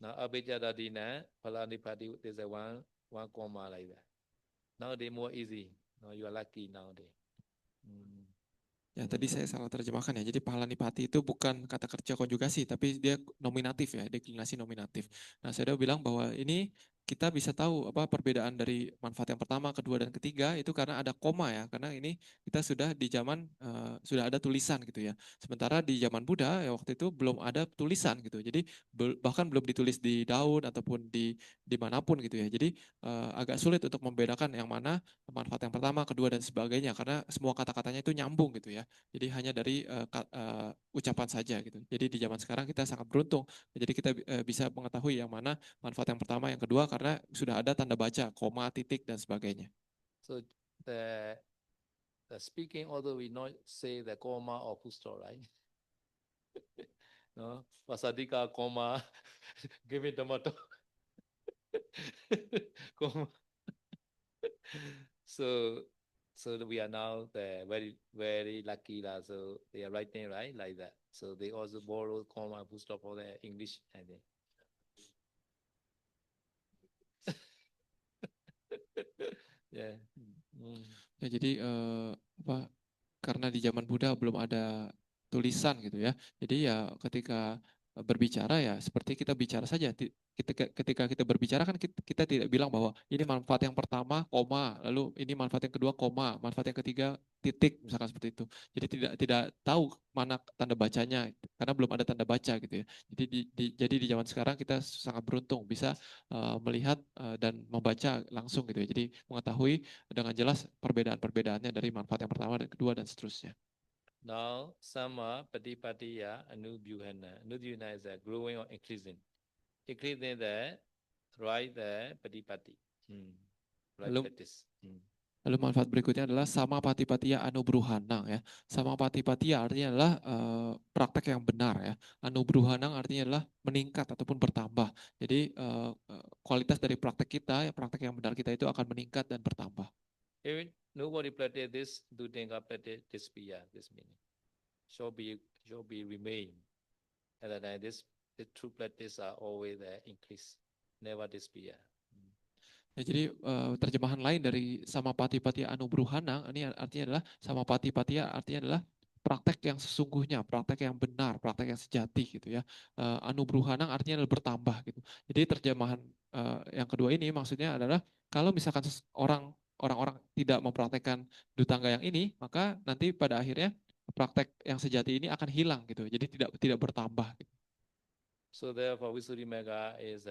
Now Abhijada Dina, Palanipati, there's a one comma like that. Now they more easy. Now you are lucky nowadays. Ya, tadi saya salah terjemahkan ya. Jadi palanipati itu bukan kata kerja konjugasi, tapi dia nominatif ya, deklinasi nominatif. Nah, saya udah bilang bahwa ini kita bisa tahu apa perbedaan dari manfaat yang pertama, kedua, dan ketiga itu karena ada koma ya. Karena ini kita sudah di zaman sudah ada tulisan gitu ya. Sementara di zaman Buddha ya waktu itu belum ada tulisan gitu. Jadi bahkan belum ditulis di daun ataupun di dimanapun gitu ya. Jadi agak sulit untuk membedakan yang mana manfaat yang pertama, kedua, dan sebagainya karena semua kata-katanya itu nyambung gitu ya. Jadi hanya dari ucapan saja gitu. Jadi di zaman sekarang kita sangat beruntung. Jadi kita bisa mengetahui yang mana manfaat yang pertama, yang kedua karena sudah ada tanda baca, koma, titik, dan sebagainya. So the speaking, although we not say the comma or full stop, right? No, Pasadika comma, give me tomato. Comma. So we are now very lucky lah. So they are writing right like that. So they also borrow comma full stop for the English, I think. Yeah. Ya, jadi karena di zaman Buddha belum ada tulisan gitu ya. Jadi ya ketika berbicara ya seperti kita bicara saja. Ketika kita berbicara kan kita tidak bilang bahwa ini manfaat yang pertama koma, lalu ini manfaat yang kedua koma, manfaat yang ketiga titik misalkan seperti itu. Jadi tidak tahu mana tanda bacanya karena belum ada tanda baca gitu ya. Jadi di zaman sekarang kita sangat beruntung bisa melihat dan membaca langsung gitu ya. Jadi mengetahui dengan jelas perbedaan-perbedaannya dari manfaat yang pertama dan kedua dan seterusnya. Now, sama patipatiya anubyuhana. Anubyuhana is a growing or increasing. Increasing the right the patipati. Right practice. Lalu manfaat berikutnya adalah sama patipatiya anubruhanang ya. Sama patipatiya artinya adalah praktek yang benar ya. Anubruhanang artinya adalah meningkat ataupun bertambah. Jadi kualitas dari praktek kita, praktek yang benar kita itu akan meningkat dan bertambah. If nobody practice this, Dutanga practice this piya, this meaning. Shall be remain. And then the true practice are always increase, never disappear. Ya, jadi terjemahan lain dari samapati-patia anubruhanang ini artinya adalah samapati-patia artinya adalah praktek yang sesungguhnya, praktek yang benar, praktek yang sejati gitu ya. Anubruhanang artinya adalah bertambah gitu. Jadi terjemahan yang kedua ini maksudnya adalah kalau misalkan orang-orang tidak mempraktekkan dutangga yang ini, maka nanti pada akhirnya praktek yang sejati ini akan hilang gitu. Jadi tidak bertambah gitu. So therefore, Visuddhimagga is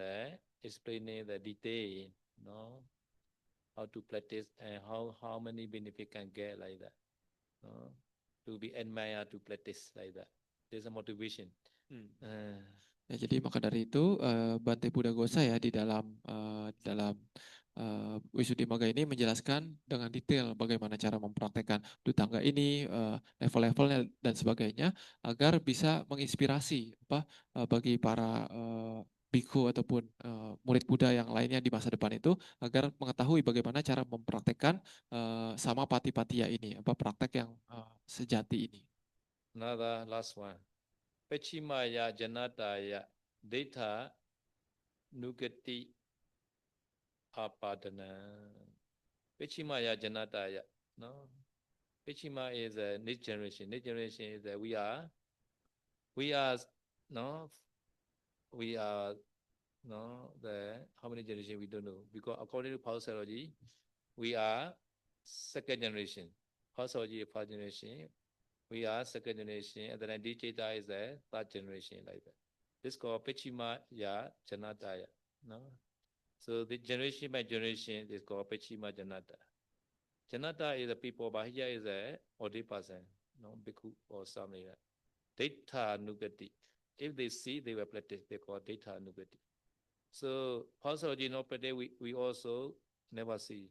explaining the detail, no, how to practice and how many benefit can get like that, no? To be admired to practice like that. There's a motivation. Ya, jadi maka dari itu Bante Buddha Gosa ya di dalam Visuddhimagga ini menjelaskan dengan detail bagaimana cara mempraktekkan dutangga ini, level-levelnya dan sebagainya agar bisa menginspirasi bagi para bhikkhu ataupun murid Buddha yang lainnya di masa depan itu agar mengetahui bagaimana cara mempraktekkan sama patipatiya ini, praktek yang sejati ini. Another last one. Pachimaya Janataya Data Nugati Apadana. Pachimaya Janataya. No. Pachima is a next generation. Next generation is that we are no the how many generation we don't know, because according to power psychology we are second generation. Power psychology is first generation. We are second generation, and then Diceta is the third generation like that. This is called Pachima Ya Janataya. No? So the generation by generation is called Pachima Janata. Janata is the people, but here is a ordained person, no bhikkhu or something like that. Data Nugati. If they see, they will practice. They call data Nugati. So Pausology no practice, we also never see.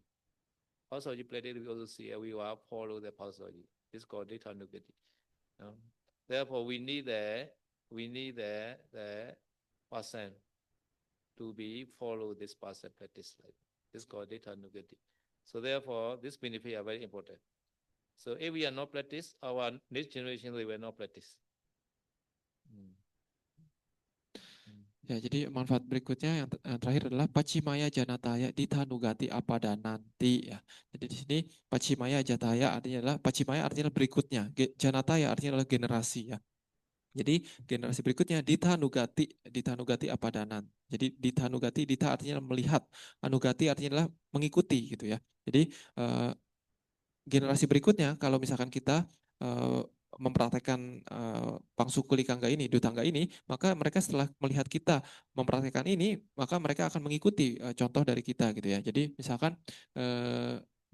Pausology practice, we also see, and we will follow the Pausology. This is called data Nugati. Therefore, we need the person to be follow this person practice like this is called data Nugati. So therefore, this benefit are very important. So if we are not practice, our next generation they will not practice. Ya, jadi manfaat berikutnya yang terakhir adalah Pacimaya Janataya Dithanugati Apada nanti ya. Jadi di sini Pacimaya Jataya artinya adalah Pacimaya artinya berikutnya, Janataya artinya adalah generasi ya. Jadi generasi berikutnya Dithanugati Apadanan. Jadi Dithanugati, Dita artinya melihat, Anugati artinya adalah mengikuti gitu ya. Jadi generasi berikutnya kalau misalkan kita mempraktekkan Pangsukuli Kangga ini, Dutangga ini, maka mereka setelah melihat kita mempraktekkan ini, maka mereka akan mengikuti contoh dari kita gitu ya. Jadi misalkan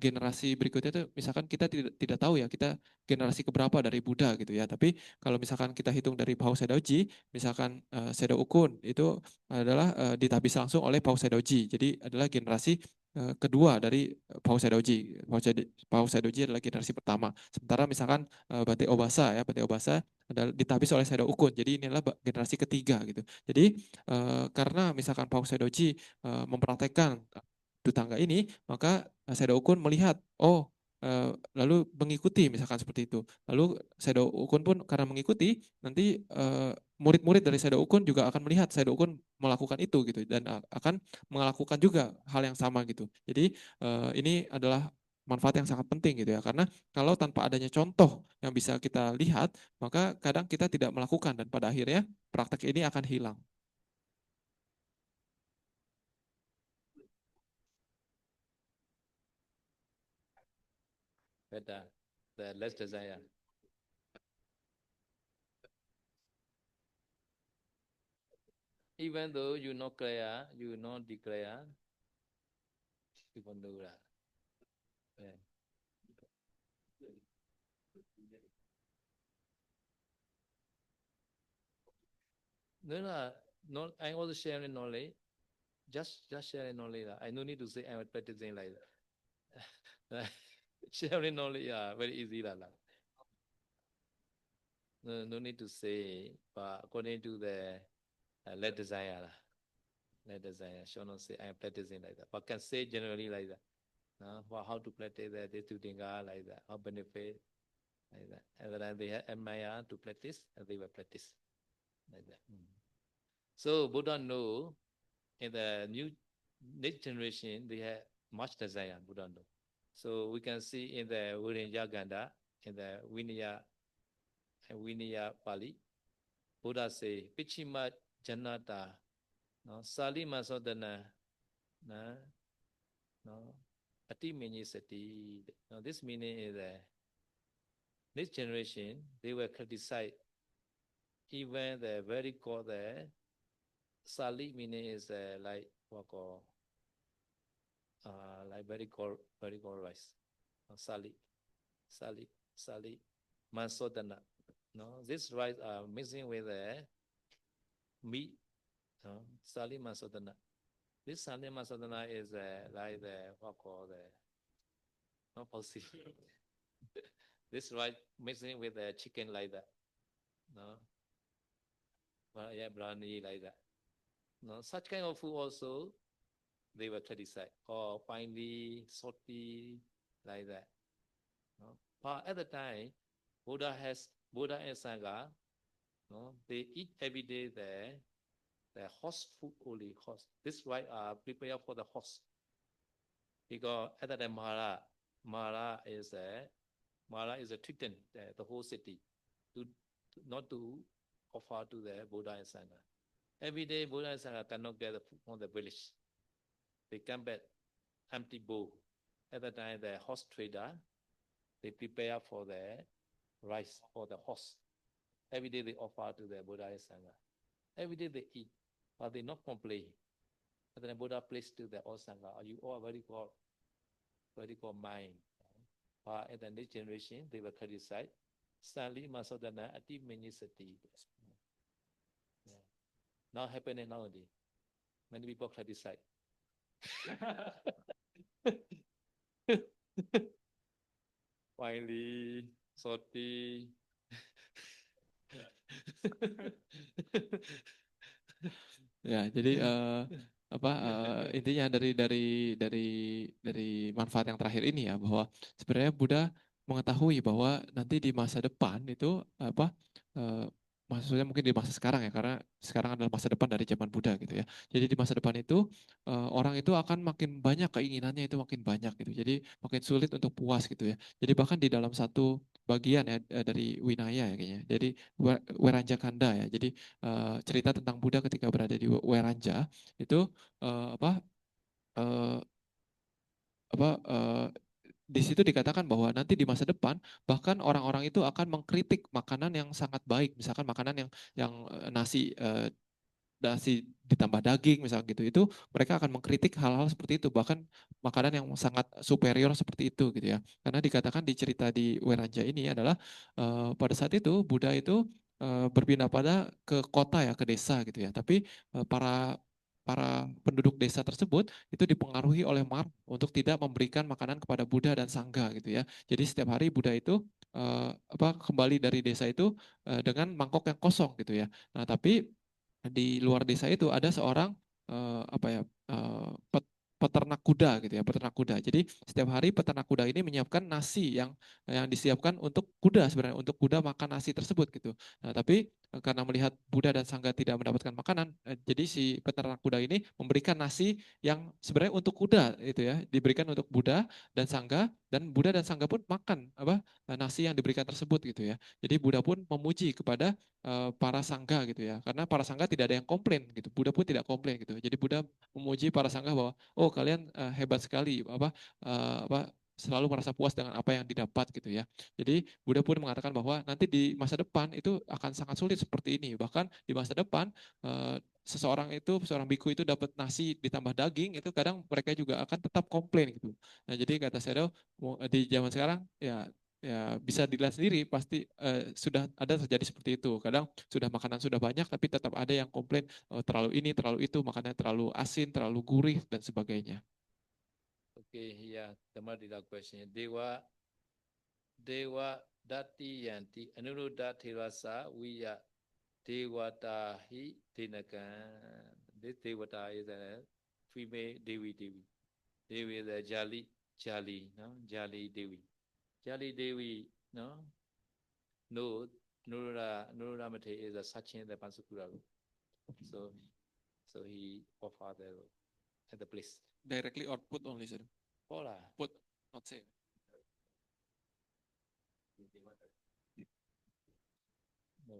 generasi berikutnya itu misalkan kita tidak tahu ya kita generasi keberapa dari Buddha gitu ya. Tapi kalau misalkan kita hitung dari Pao Sedaoji, misalkan Sedo Ukun itu adalah ditabis langsung oleh Pao Sedaoji. Jadi adalah generasi kedua dari Pao Sedaoji. Pao Sedaoji adalah generasi pertama. Sementara misalkan Bate Obasa adalah ditabis oleh Sedo Ukun. Jadi ini adalah generasi ketiga gitu. Jadi karena misalkan Pao Sedaoji mempraktekkan Dutangga ini, maka Sedo Ukun melihat, lalu mengikuti misalkan seperti itu. Lalu Sedo Ukun pun karena mengikuti, nanti murid-murid dari Sedo Ukun juga akan melihat Sedo Ukun melakukan itu gitu dan akan melakukan juga hal yang sama gitu. Jadi ini adalah manfaat yang sangat penting gitu ya, karena kalau tanpa adanya contoh yang bisa kita lihat, maka kadang kita tidak melakukan dan pada akhirnya praktek ini akan hilang. Better, the less desire. Even though you not clear, you not declare, people know that. Yeah. No, I also sharing knowledge. Just sharing knowledge. I no need to say I'm practicing like that. Sharing knowledge, yeah, very easy lah. No need to say, but according to the lead design lah. Lead design, shall not say I am practicing like that, but can say generally like that. For how to practice that, they to think like that, how benefit like that. And then they admire to practice, and they will practice like that. So Buddha know in the next generation they have much desire. Buddha know. So we can see in the Virinja Ganda, in the Vinaya Pali, Buddha say, Pichima Janata, no, Salima Sodana, no, Ati Mini Sati. Now this meaning is that this generation they will criticize even the very called the Sali meaning is like what call like very called rice. Sali Mansodana. No, this rice are mixing with meat. No, Sali Mansodana. This Sali Mansodana is like the what call the not possible. This rice mixing with the chicken like that. No, but yeah, brownie like that. No, such kind of food also they were criticized or finely salty like that. No? But at the time, Buddha and Sangha, no, they eat every day the horse food only horse. This right prepare for the horse. Because at the time Mara is a threaten the whole city to not to offer to the Buddha and Sangha. Every day Buddha and Sangha cannot get the food from the village. They come back empty bowl. At the time the horse trader, they prepare for the rice for the horse. Every day they offer to the Buddha and Sangha. Every day they eat, but they not complain. And then the Buddha placed to the all Sangha, you all very good mind. But at the next generation, they will criticize. Sali Masodana Ati Menisati. Now happening nowadays. Many people criticize. Finally, salty. Ya, jadi intinya dari manfaat yang terakhir ini ya, bahwa sebenarnya Buddha mengetahui bahwa nanti di masa depan itu maksudnya mungkin di masa sekarang ya, karena sekarang adalah masa depan dari zaman Buddha gitu ya. Jadi di masa depan itu orang itu akan makin banyak keinginannya itu makin banyak gitu. Jadi makin sulit untuk puas gitu ya. Jadi bahkan di dalam satu bagian ya dari Winaya ya kayaknya. Jadi Weranja Kanda ya. Jadi cerita tentang Buddha ketika berada di Weranja itu apa di situ dikatakan bahwa nanti di masa depan bahkan orang-orang itu akan mengkritik makanan yang sangat baik, misalkan makanan yang nasi ditambah daging misalnya gitu, itu mereka akan mengkritik hal-hal seperti itu, bahkan makanan yang sangat superior seperti itu gitu ya. Karena dikatakan di cerita di Weranja ini adalah pada saat itu Buddha itu berpindah ke kota ya, ke desa gitu ya. Tapi para penduduk desa tersebut itu dipengaruhi oleh marah untuk tidak memberikan makanan kepada Buddha dan Sangha gitu ya. Jadi setiap hari Buddha itu kembali dari desa itu dengan mangkok yang kosong gitu ya. Nah, tapi di luar desa itu ada seorang peternak kuda gitu ya, peternak kuda. Jadi setiap hari peternak kuda ini menyiapkan nasi yang disiapkan untuk kuda, sebenarnya untuk kuda makan nasi tersebut gitu. Nah, tapi karena melihat Buddha dan Sangha tidak mendapatkan makanan, jadi si peternak kuda ini memberikan nasi yang sebenarnya untuk kuda itu ya, diberikan untuk Buddha dan Sangha, dan Buddha dan Sangha pun makan nasi yang diberikan tersebut gitu ya. Jadi Buddha pun memuji kepada para sangga gitu ya, karena para sangga tidak ada yang komplain gitu, Buddha pun tidak komplain gitu. Jadi Buddha memuji para sangga bahwa oh kalian hebat sekali, selalu merasa puas dengan apa yang didapat gitu ya. Jadi Buddha pun mengatakan bahwa nanti di masa depan itu akan sangat sulit seperti ini, bahkan di masa depan seorang biku itu dapat nasi ditambah daging, itu kadang mereka juga akan tetap komplain gitu. Nah jadi kata Shadow, di zaman sekarang ya bisa dilihat sendiri, pasti sudah ada terjadi seperti itu. Kadang makanan sudah banyak tapi tetap ada yang komplain terlalu ini, terlalu itu, makanannya terlalu asin, terlalu gurih dan sebagainya. Okay, yeah, the multi question. Dewa Dewa Dati Yanti Anuruddha Thirasa Viya Devata Hi Dinakan. This Devata is a female Devi. Devi is a Jali, no? Jali Devi. Jali Devi, no? No, Nurura Mate is a Sachin the Pansukura. So, so he offered at the place. Directly or put only, sir? Pola. Put, not say. No.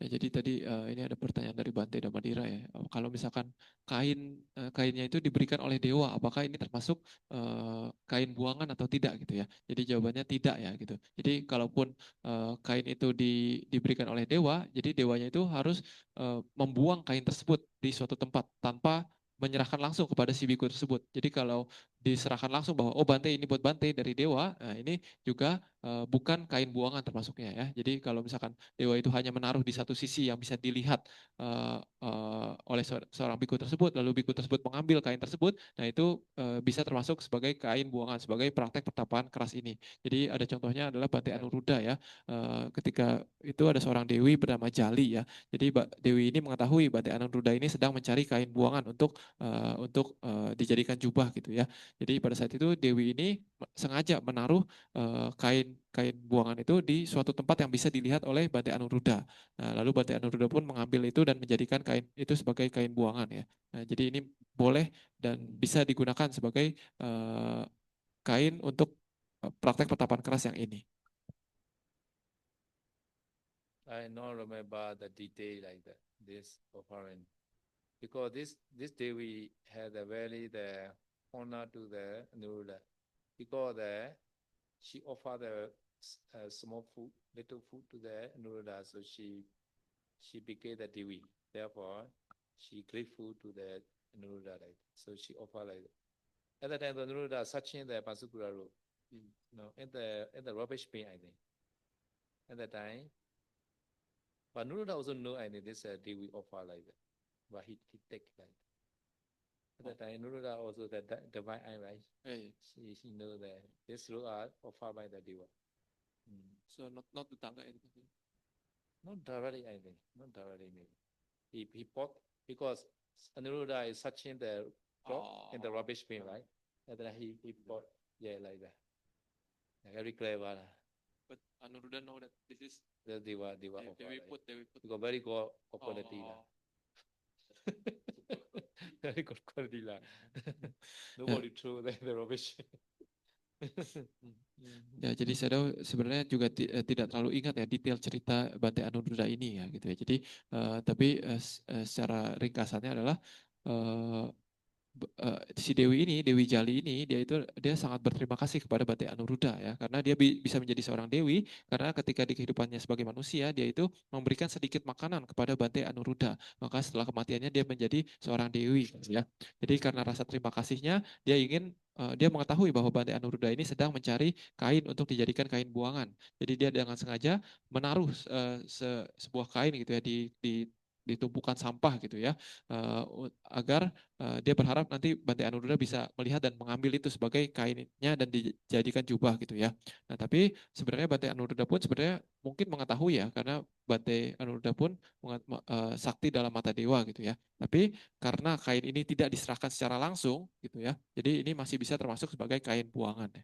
Ya, jadi tadi ini ada pertanyaan dari Bante Damadira ya. Kalau misalkan kainnya itu diberikan oleh dewa, apakah ini termasuk kain buangan atau tidak gitu ya? Jadi jawabannya tidak ya gitu. Jadi kalaupun kain itu diberikan oleh dewa, jadi dewanya itu harus membuang kain tersebut di suatu tempat tanpa menyerahkan langsung kepada si biku tersebut. Jadi kalau diserahkan langsung bahwa oh Bante ini buat Bante dari dewa, nah ini juga bukan kain buangan termasuknya ya. Jadi kalau misalkan dewa itu hanya menaruh di satu sisi yang bisa dilihat oleh seorang biku tersebut, lalu biku tersebut mengambil kain tersebut, nah itu bisa termasuk sebagai kain buangan, sebagai praktek pertapaan keras ini. Jadi ada contohnya adalah Bante Anuruddha ya, ketika itu ada seorang dewi bernama Jali ya. Jadi dewi ini mengetahui Bante Anuruddha ini sedang mencari kain buangan untuk dijadikan jubah gitu ya. Jadi pada saat itu dewi ini sengaja menaruh kain buangan itu di suatu tempat yang bisa dilihat oleh Bante Anuruddha. Nah, lalu Bante Anuruddha pun mengambil itu dan menjadikan kain itu sebagai kain buangan ya. Nah, jadi ini boleh dan bisa digunakan sebagai kain untuk praktek pertapaan keras yang ini. I don't remember the detail like that. This offering, because this Devi had a very the honor to the Anuruddha, because she offered a small food, little food to the Anuruddha, so she became the Devi. Therefore, she grateful to the Anuruddha, like so she offered like that. At the time, the Anuruddha searching the Pansukura road, no, in the rubbish bin, I think. At the time, but Anuruddha also know I think this Devi offer like that, but he take like that. At the time, Anuruddha also the divine eye, right? Yeah. She know that this road are offered by the Deva. So not Dutanga anything. Not directly, I think. Not directly, maybe. He bought because Anuruddha is searching the rock in the rubbish bin, right? And then he bought, yeah, like that. Very clever. But Anuruddha know that this is the Deva they offer. will put. Because very good quality. Very good quality. Nobody threw the rubbish. Ya, jadi saya sebenarnya juga tidak terlalu ingat ya detail cerita Bante Anuruddha ini ya gitu ya. Jadi tapi secara ringkasannya adalah si Dewi ini, Dewi Jali ini, dia sangat berterima kasih kepada Bante Anuruddha ya, karena dia bisa menjadi seorang dewi karena ketika di kehidupannya sebagai manusia dia itu memberikan sedikit makanan kepada Bante Anuruddha, maka setelah kematiannya dia menjadi seorang dewi ya. Jadi karena rasa terima kasihnya dia mengetahui bahwa Bante Anuruddha ini sedang mencari kain untuk dijadikan kain buangan. Jadi dia dengan sengaja menaruh sebuah kain gitu ya di tumpukan sampah gitu ya, agar dia berharap nanti Bante Anuruddha bisa melihat dan mengambil itu sebagai kainnya dan dijadikan jubah gitu ya. Nah tapi sebenarnya Bante Anuruddha pun sebenarnya mungkin mengetahui ya, karena Bante Anuruddha pun sakti dalam mata dewa gitu ya. Tapi karena kain ini tidak diserahkan secara langsung gitu ya, jadi ini masih bisa termasuk sebagai kain buangan.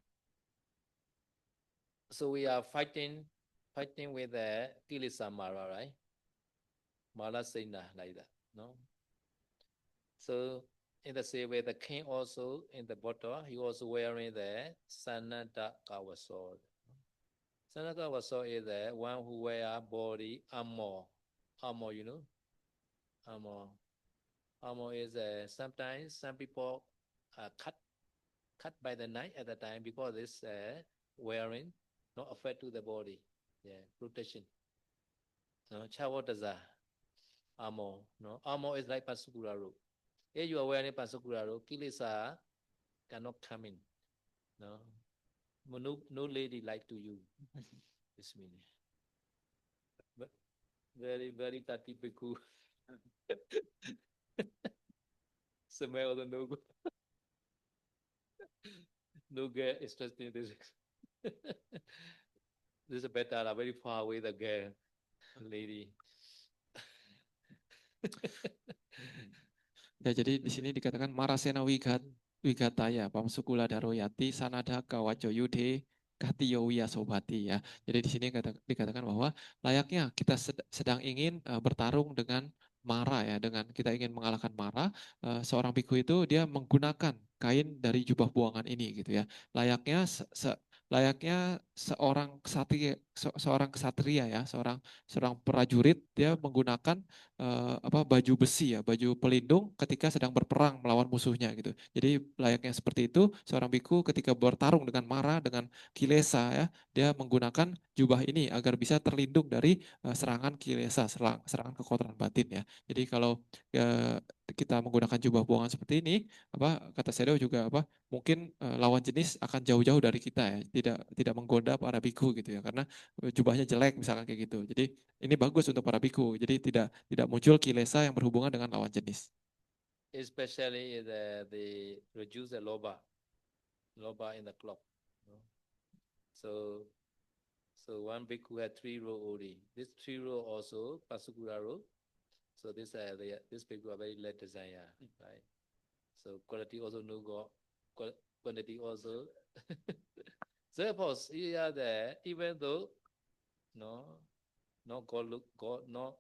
So we are fighting with the Kilesa Mara, right? Mara Sena like that, no? So in the same way, the king also in the bottle, he was wearing the Sanatakawa sword. Sanatakawa sword is the one who wear body armor. Armor, you know? Armor. Armor is sometimes some people are cut by the knife at the time because it's wearing, not affect to the body. Yeah, protection. No, Chawataza. Armor. No, armor is like Pasukura robe. If you are wearing Pasukura robe, Kilesa cannot come in. No lady like to you. This meaning. But very, very typical. Smell the no good. No girl interested in this. This is better, very far away the girl, lady. Ya, jadi di sini dikatakan Marasena Wigataya, Pamsukula Daroyati, Sanada Kawajo Yude, Katiyo Sobati ya. Jadi di sini dikatakan bahwa layaknya kita sedang ingin bertarung dengan Mara ya, dengan kita ingin mengalahkan Mara, seorang biku itu dia menggunakan kain dari jubah buangan ini gitu ya. Layaknya seorang kesatria ya, seorang prajurit dia menggunakan baju besi ya, baju pelindung ketika sedang berperang melawan musuhnya gitu. Jadi layaknya seperti itu, seorang biku ketika bertarung dengan Mara, dengan Kilesa ya, dia menggunakan jubah ini agar bisa terlindung dari serangan Kilesa, serangan kekuatan batin ya. Jadi kalau kita menggunakan jubah buangan seperti ini, kata Sedo juga mungkin lawan jenis akan jauh-jauh dari kita ya, tidak menggoda para biku gitu ya, karena jubahnya jelek misalkan kayak gitu. Jadi ini bagus untuk para biku. Jadi tidak muncul kilesa yang berhubungan dengan lawan jenis. Especially the reduce the loba in the clock. So one bhikkhu had 3 row only. This 3 row also Pasukura row. So this bhikkhu are very light desire, right? So quality also no go, quantity also. Therefore, here there, even though no God look God, no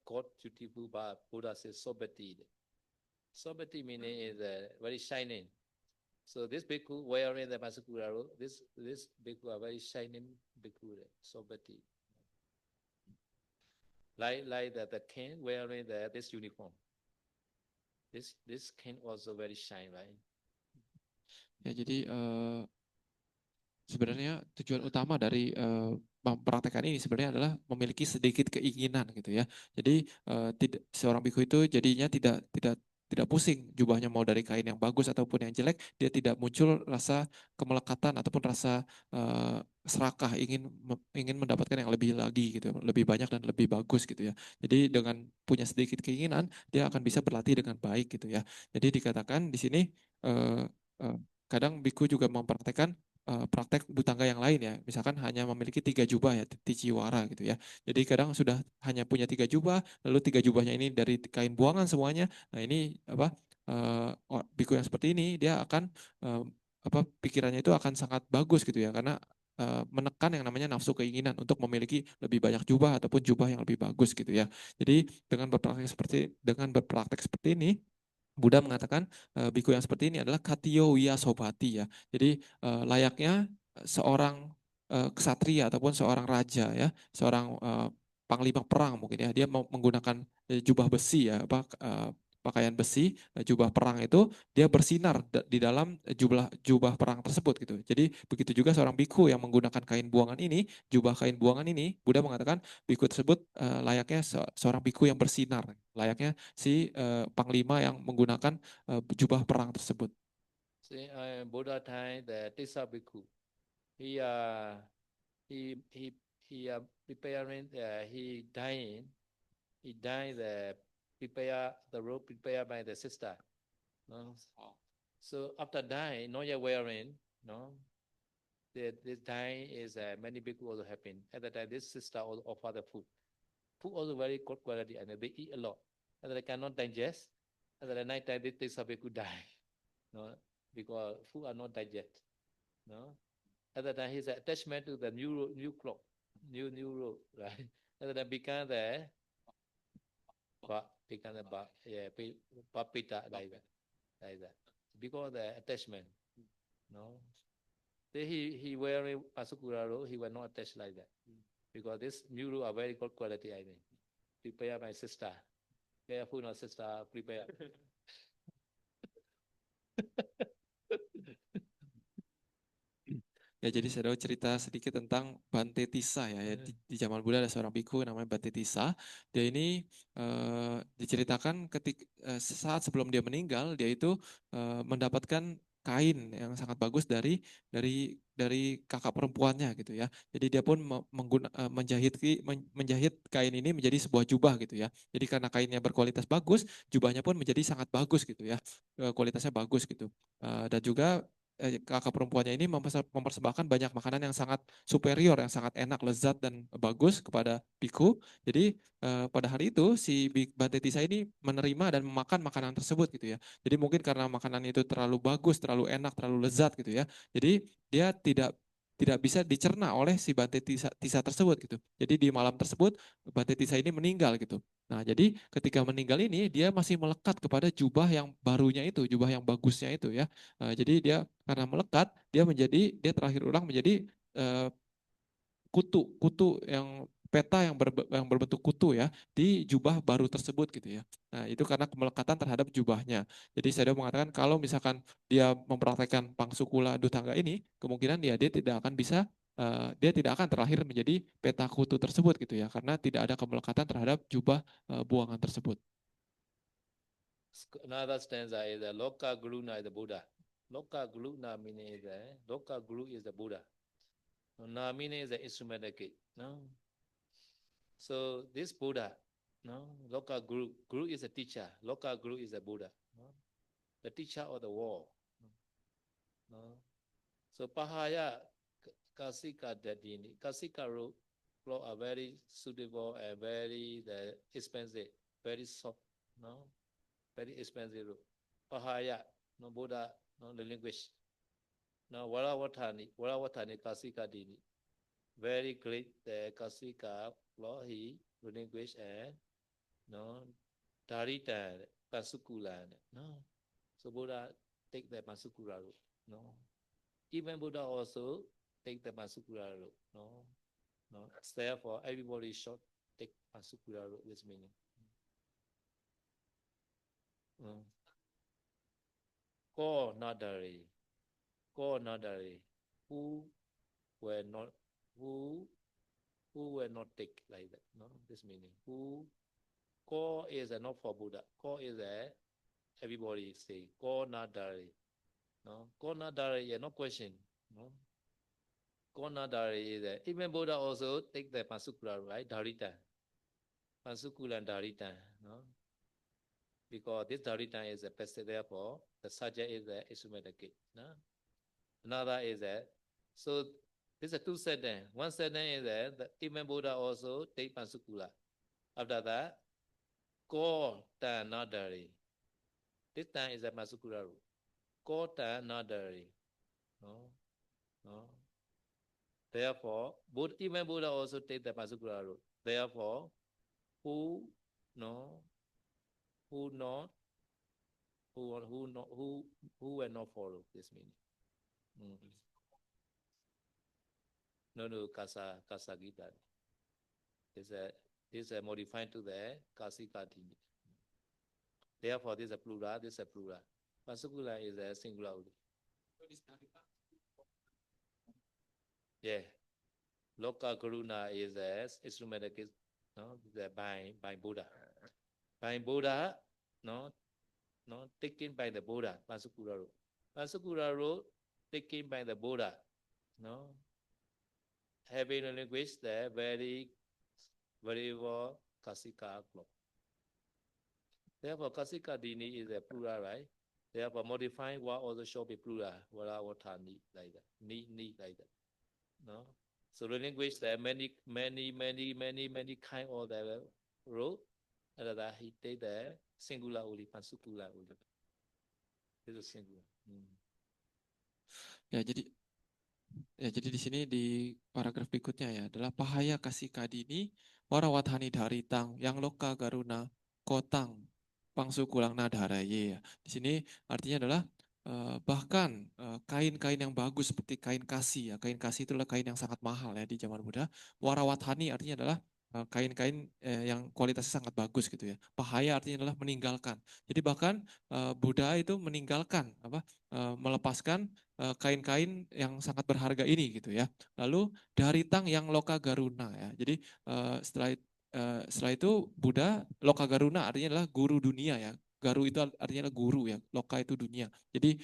God beautiful, but Buddha says sobati. Sobati meaning is very shining. So this bhikkhu wearing the Pasukura robe, this bhikkhu are very shining bhikkhu, sobati. Like the king wearing this uniform. This king also very shine, right? Ya, jadi sebenarnya tujuan utama dari mempraktekkan ini sebenarnya adalah memiliki sedikit keinginan gitu ya. Jadi seorang biku itu jadinya tidak pusing jubahnya mau dari kain yang bagus ataupun yang jelek, dia tidak muncul rasa kemelekatan ataupun rasa serakah ingin mendapatkan yang lebih lagi gitu, lebih banyak dan lebih bagus gitu ya. Jadi dengan punya sedikit keinginan, dia akan bisa berlatih dengan baik gitu ya. Jadi dikatakan di sini kadang biku juga mempraktekkan praktek dutangga yang lain ya, misalkan hanya memiliki 3 jubah ya, ticiwara gitu ya. Jadi kadang sudah hanya punya 3 jubah, lalu 3 jubahnya ini dari kain buangan semuanya. Nah ini biku yang seperti ini dia akan pikirannya itu akan sangat bagus gitu ya, karena menekan yang namanya nafsu keinginan untuk memiliki lebih banyak jubah ataupun jubah yang lebih bagus gitu ya. Jadi dengan berpraktek seperti ini, Buddha mengatakan biku yang seperti ini adalah katiyo wiya sobati ya. Jadi layaknya seorang ksatria ataupun seorang raja ya, seorang panglima perang mungkin ya, dia menggunakan jubah besi ya, pakaian besi, jubah perang itu dia bersinar di dalam jubah perang tersebut gitu. Jadi begitu juga seorang biku yang menggunakan kain buangan ini, jubah kain buangan ini, Buddha mengatakan biku tersebut layaknya seorang biku yang bersinar, layaknya si panglima yang menggunakan jubah perang tersebut. See, Buddha time the Tissa Bhikkhu, he preparing, he dying prepare the robe prepared by the sister. No? So after dying, not yet wearing, no. This dying is many bhikkhu also happen. At the time, this sister also offer the food. Food also very good quality, and they eat a lot. And they cannot digest. And at the night time, they take some bhikkhu die, no, because food are not digest, no. At the time, his attachment to the new clock, new robe, right? At the time, become the papita like that, because the attachment, no. Then he wearing Asukura robe, he was not attached like that, because this new robe are very good quality, I think. Prepare my sister, careful, no sister, prepare. Ya, jadi saya tahu cerita sedikit tentang Bante Tissa ya. Di zaman Buddha ada seorang biku namanya Bante Tissa. Dia ini diceritakan saat sebelum dia meninggal, dia itu mendapatkan kain yang sangat bagus dari kakak perempuannya gitu ya. Jadi dia pun menjahit kain ini menjadi sebuah jubah gitu ya. Jadi karena kainnya berkualitas bagus, jubahnya pun menjadi sangat bagus gitu ya. Kualitasnya bagus gitu. Dan juga kakak perempuannya ini mempersembahkan banyak makanan yang sangat superior, yang sangat enak, lezat dan bagus kepada biku. Jadi pada hari itu si Bante Tisa ini menerima dan memakan makanan tersebut gitu ya. Jadi mungkin karena makanan itu terlalu bagus, terlalu enak, terlalu lezat gitu ya. Jadi dia tidak bisa dicerna oleh si Bante Tisa tersebut gitu. Jadi di malam tersebut Bante Tisa ini meninggal gitu. Nah, jadi ketika meninggal ini dia masih melekat kepada jubah yang barunya itu, jubah yang bagusnya itu ya. Jadi dia karena melekat, dia terakhir ulang menjadi uh, kutu yang peta yang berbentuk kutu ya di jubah baru tersebut gitu ya. Nah, itu karena kemelekatan terhadap jubahnya. Jadi saya mengatakan kalau misalkan dia mempraktekkan pangsukula dutangga ini, kemungkinan dia tidak akan bisa dia tidak akan terlahir menjadi peta kutu tersebut gitu ya, karena tidak ada kemelekatan terhadap jubah buangan tersebut. Another stanza is the Loka Guruna is the Buddha. Loka Guruna meaning is the Loka Guru is the Buddha. Na meaning is the instrumental kit. No. So this Buddha, no, Loka Guru is a teacher. Loka Guru is a Buddha. No? The teacher of the world. No. So Pahaya Kasika Dadini. Kasika root are very suitable and very expensive, very soft, no, very expensive root. Pahaya, no Buddha, no the language. No Warawatani Kasika Dini. Very great the Kasika law he language and no Darita Pasukula. No. So Buddha take the Pasukula root. No. Even Buddha also take the Pasukula root. No. No. Therefore everybody should take Pasukula root, this meaning. Ko Nadari. Ko Nadari. Who will not take like that. No, this meaning. Who Ko is not for Buddha. Ko is everybody say Ko Nadari. No, Ko Nadari is no question. No, Ko Nadari is even Buddha also take the Pasukula, right? Dharita. Pasukula and Dharita. No, because this Dharita is a passive, therefore the subject is the instrumental kit. No, another is that. So this is two sentence. One sentence is that even Buddha also take Pasukula. After that, Ko Ta Nadari. This time is a Pasukula rule. Ko Ta Nadari. No, no. Therefore, even Buddha also take the Pasukula rule. Therefore, who will not follow this meaning. No, Kasa Gita. This is modified to the Kasika Dini. Therefore, this is a plural, this is a plural. Pasukula is a singular. Yeah. Loka Karuna is a instrumental case, no, by Buddha. By Buddha, no, taken by the Buddha, Pasukula road. Pasukula road taken by the Buddha, no. Having a language there very well Kasika clock. Therefore, Kasika Dini is a plural, right? Therefore, modifying what also should be plural, Warawatani like that, need like that. No? So the language there are many kind of the road, and that he take the singular only, Pasukula only. This is singular. Jadi di sini di paragraf berikutnya ya adalah Pahaya Kasika Dini Warawathani Dharitang yang Loka Garuna Kotang Pangsukulang Nadharaye ya. Di sini artinya adalah bahkan kain-kain yang bagus seperti kain kasih ya. Kain kasih itu adalah kain yang sangat mahal ya di zaman Buddha. Warawathani artinya adalah kain-kain yang kualitasnya sangat bagus gitu ya. Pahaya artinya adalah meninggalkan. Jadi bahkan Buddha itu meninggalkan melepaskan kain-kain yang sangat berharga ini gitu ya. Lalu Dharitang yang Loka Garuna ya. Jadi setelah itu Buddha Loka Garuna artinya adalah guru dunia ya. Garu itu artinya adalah guru ya. Loka itu dunia. Jadi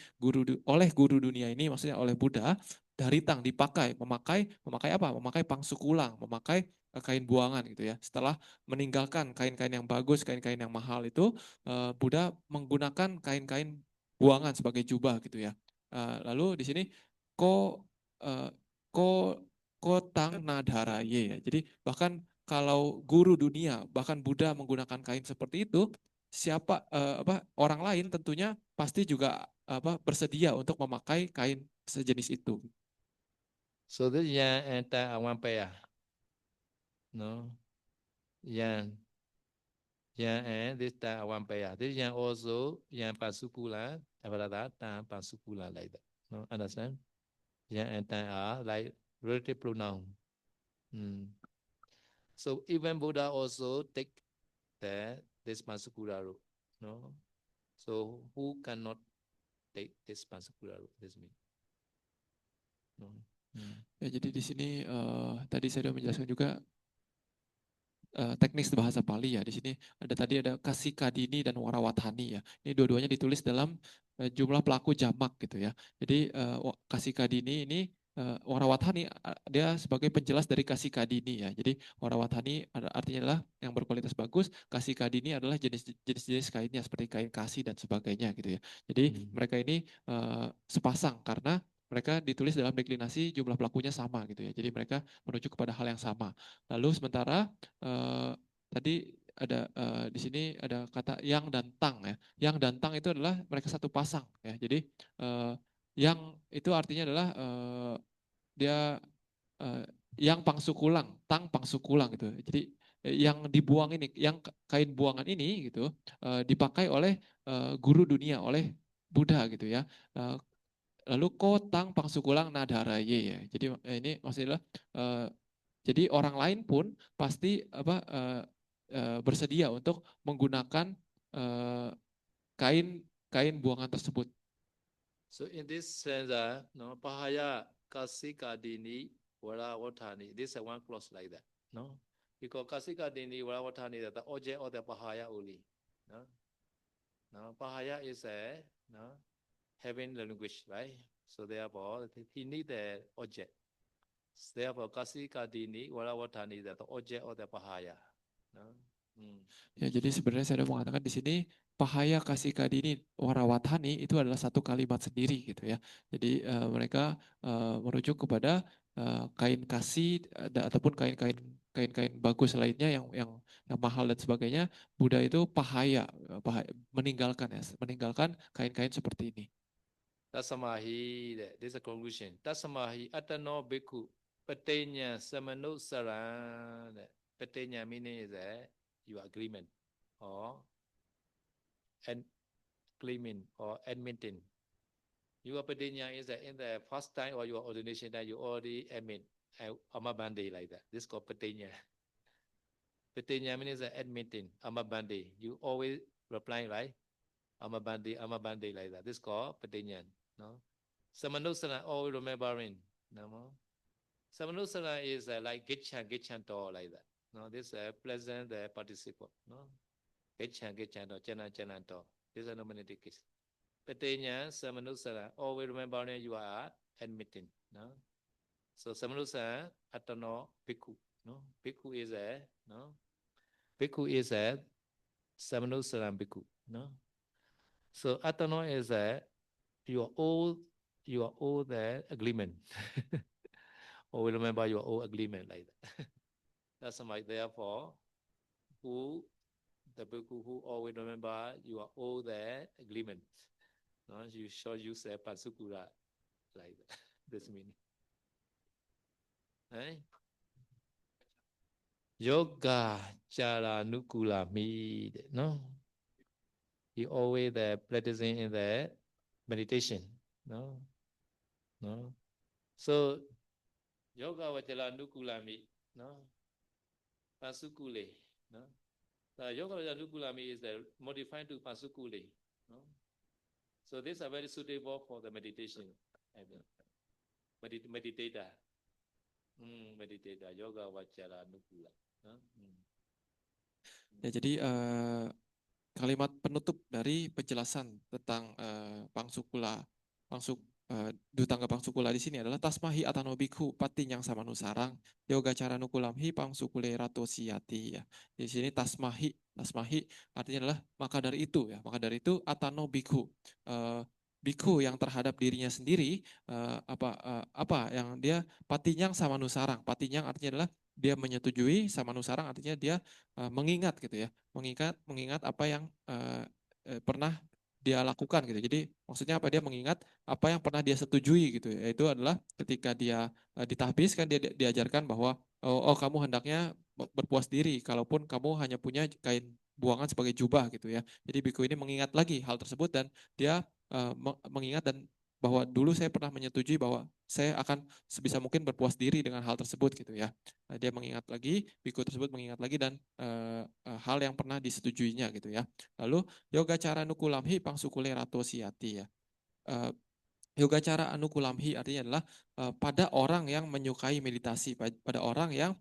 oleh guru dunia ini maksudnya oleh Buddha Dharitang memakai apa? Memakai pangsukulang, memakai kain buangan gitu ya. Setelah meninggalkan kain-kain yang bagus, kain-kain yang mahal itu Buddha menggunakan kain-kain buangan sebagai jubah gitu ya. Lalu di sini ko eh, ko tang nadharaye ya. Jadi bahkan kalau guru dunia, bahkan Buddha menggunakan kain seperti itu, siapa orang lain tentunya pasti juga bersedia untuk memakai kain sejenis itu. So this yang enter one pair. No. Yang and this time one pair. This yang also yang pasukula, abalada tan pasukula like that. No, understand? Yang and tan are like relative pronoun. So even Buddha also take this pasukula root. No. So who cannot take this pasukula root? This means. No. Ya, jadi di sini tadi saya sudah menjelaskan juga teknis bahasa Pali ya. Di sini tadi ada kasih kadini dan warawathani ya. Ini dua-duanya ditulis dalam jumlah pelaku jamak gitu ya. Jadi kasih kadini ini warawathani dia sebagai penjelas dari kasih kadini ya. Jadi warawathani artinya adalah yang berkualitas bagus, kasih kadini adalah jenis-jenis kainnya seperti kain kasih dan sebagainya gitu ya. Jadi mereka ini sepasang karena mereka ditulis dalam deklinasi jumlah pelakunya sama gitu ya. Jadi mereka merujuk kepada hal yang sama. Lalu sementara tadi ada di sini ada kata yang dan tang ya. Yang dan tang itu adalah mereka satu pasang ya. Jadi yang itu artinya adalah dia yang pangsukulang, tang pangsukulang gitu. Jadi yang dibuang ini, yang kain buangan ini gitu dipakai oleh guru dunia, oleh Buddha gitu ya. Lalu kotang pangsukulang nadaraye ya. Jadi ini maksudnya jadi orang lain pun pasti bersedia untuk menggunakan kain kain buangan tersebut. So in this sense, no, pahaya kasika dini wala watani. This is one clause like that. No, because kasika dini wala watani that the object of the pahaya only. No, no, pahaya is a no having the language, right? So therefore, he need the object. Therefore, kasika dini wala watani that the object of the pahaya. No. Ya, jadi sebenarnya saya sudah mengatakan di sini pahaya kasih kadini warawathani itu adalah satu kalimat sendiri gitu ya. Jadi mereka merujuk kepada kain kasih ataupun kain-kain bagus lainnya yang mahal dan sebagainya. Buddha itu pahaya meninggalkan kain-kain seperti ini. Tasamahi, this is a conclusion. Tasamahi atano bhikkhu patenya samanusara. Patenya meaning is your agreement or and claiming or admitting. Your patenya is in the first time or your ordination that you already admit amabande like that. This is called patenya. Patenya means admitting amabande. You always reply right. Amabande like that. This is called patenya. No. Samanusana always remembering. No. Samanusana is like gichan to like that. No, this pleasant participle. No, gichan to chana to. This is a nominative case. Patenya samanusana always remembering you are admitting. No, so samanusana atano bhikkhu. No, bhikkhu is a no. Bhikkhu is a samanusana bhikkhu. No, so atano is a your old agreement. Or remember your old agreement like that. That's why therefore who the bhikkhu who always remember your old agreement. No, you should use a pasukura like that. This meaning. Right? Yoga chara nukula mi. No. He always practicing in the meditation. No. No. So yoga vajala nukula mi. No. Pasukule. No. The yoga vajala nukula mi is modified to pasukule. No. So these are very suitable for the meditation. Meditator. Meditator. Yoga vajala nukula. Ya, jadi kalimat penutup dari penjelasan tentang pangsukula, dutangga pangsukula di sini adalah tasmahi atano bhikkhu patinyang samanusarang yoga cara nukulamhi pangsukule rato siyati ya. Di sini tasmahi artinya adalah maka dari itu ya, maka dari itu atano bhikkhu biku yang terhadap dirinya sendiri apa yang dia patinyang sama nusarang. Patinyang artinya adalah dia menyetujui, sama nusarang artinya dia mengingat gitu ya. Mengingat apa yang pernah dia lakukan gitu. Jadi maksudnya apa, dia mengingat apa yang pernah dia setujui gitu. Yaitu adalah ketika dia ditahbis kan dia diajarkan bahwa kamu hendaknya berpuas diri kalaupun kamu hanya punya kain buangan sebagai jubah gitu ya. Jadi biku ini mengingat lagi hal tersebut dan dia mengingat dan bahwa dulu saya pernah menyetujui bahwa saya akan sebisa mungkin berpuas diri dengan hal tersebut gitu ya. Dia mengingat lagi, biku tersebut mengingat lagi dan hal yang pernah disetujuinya gitu ya. Lalu yoga cara nukulamhi pangsukule rato siati ya. Eh, Yoga cara anukulamhi artinya adalah pada orang yang menyukai meditasi, pada orang yang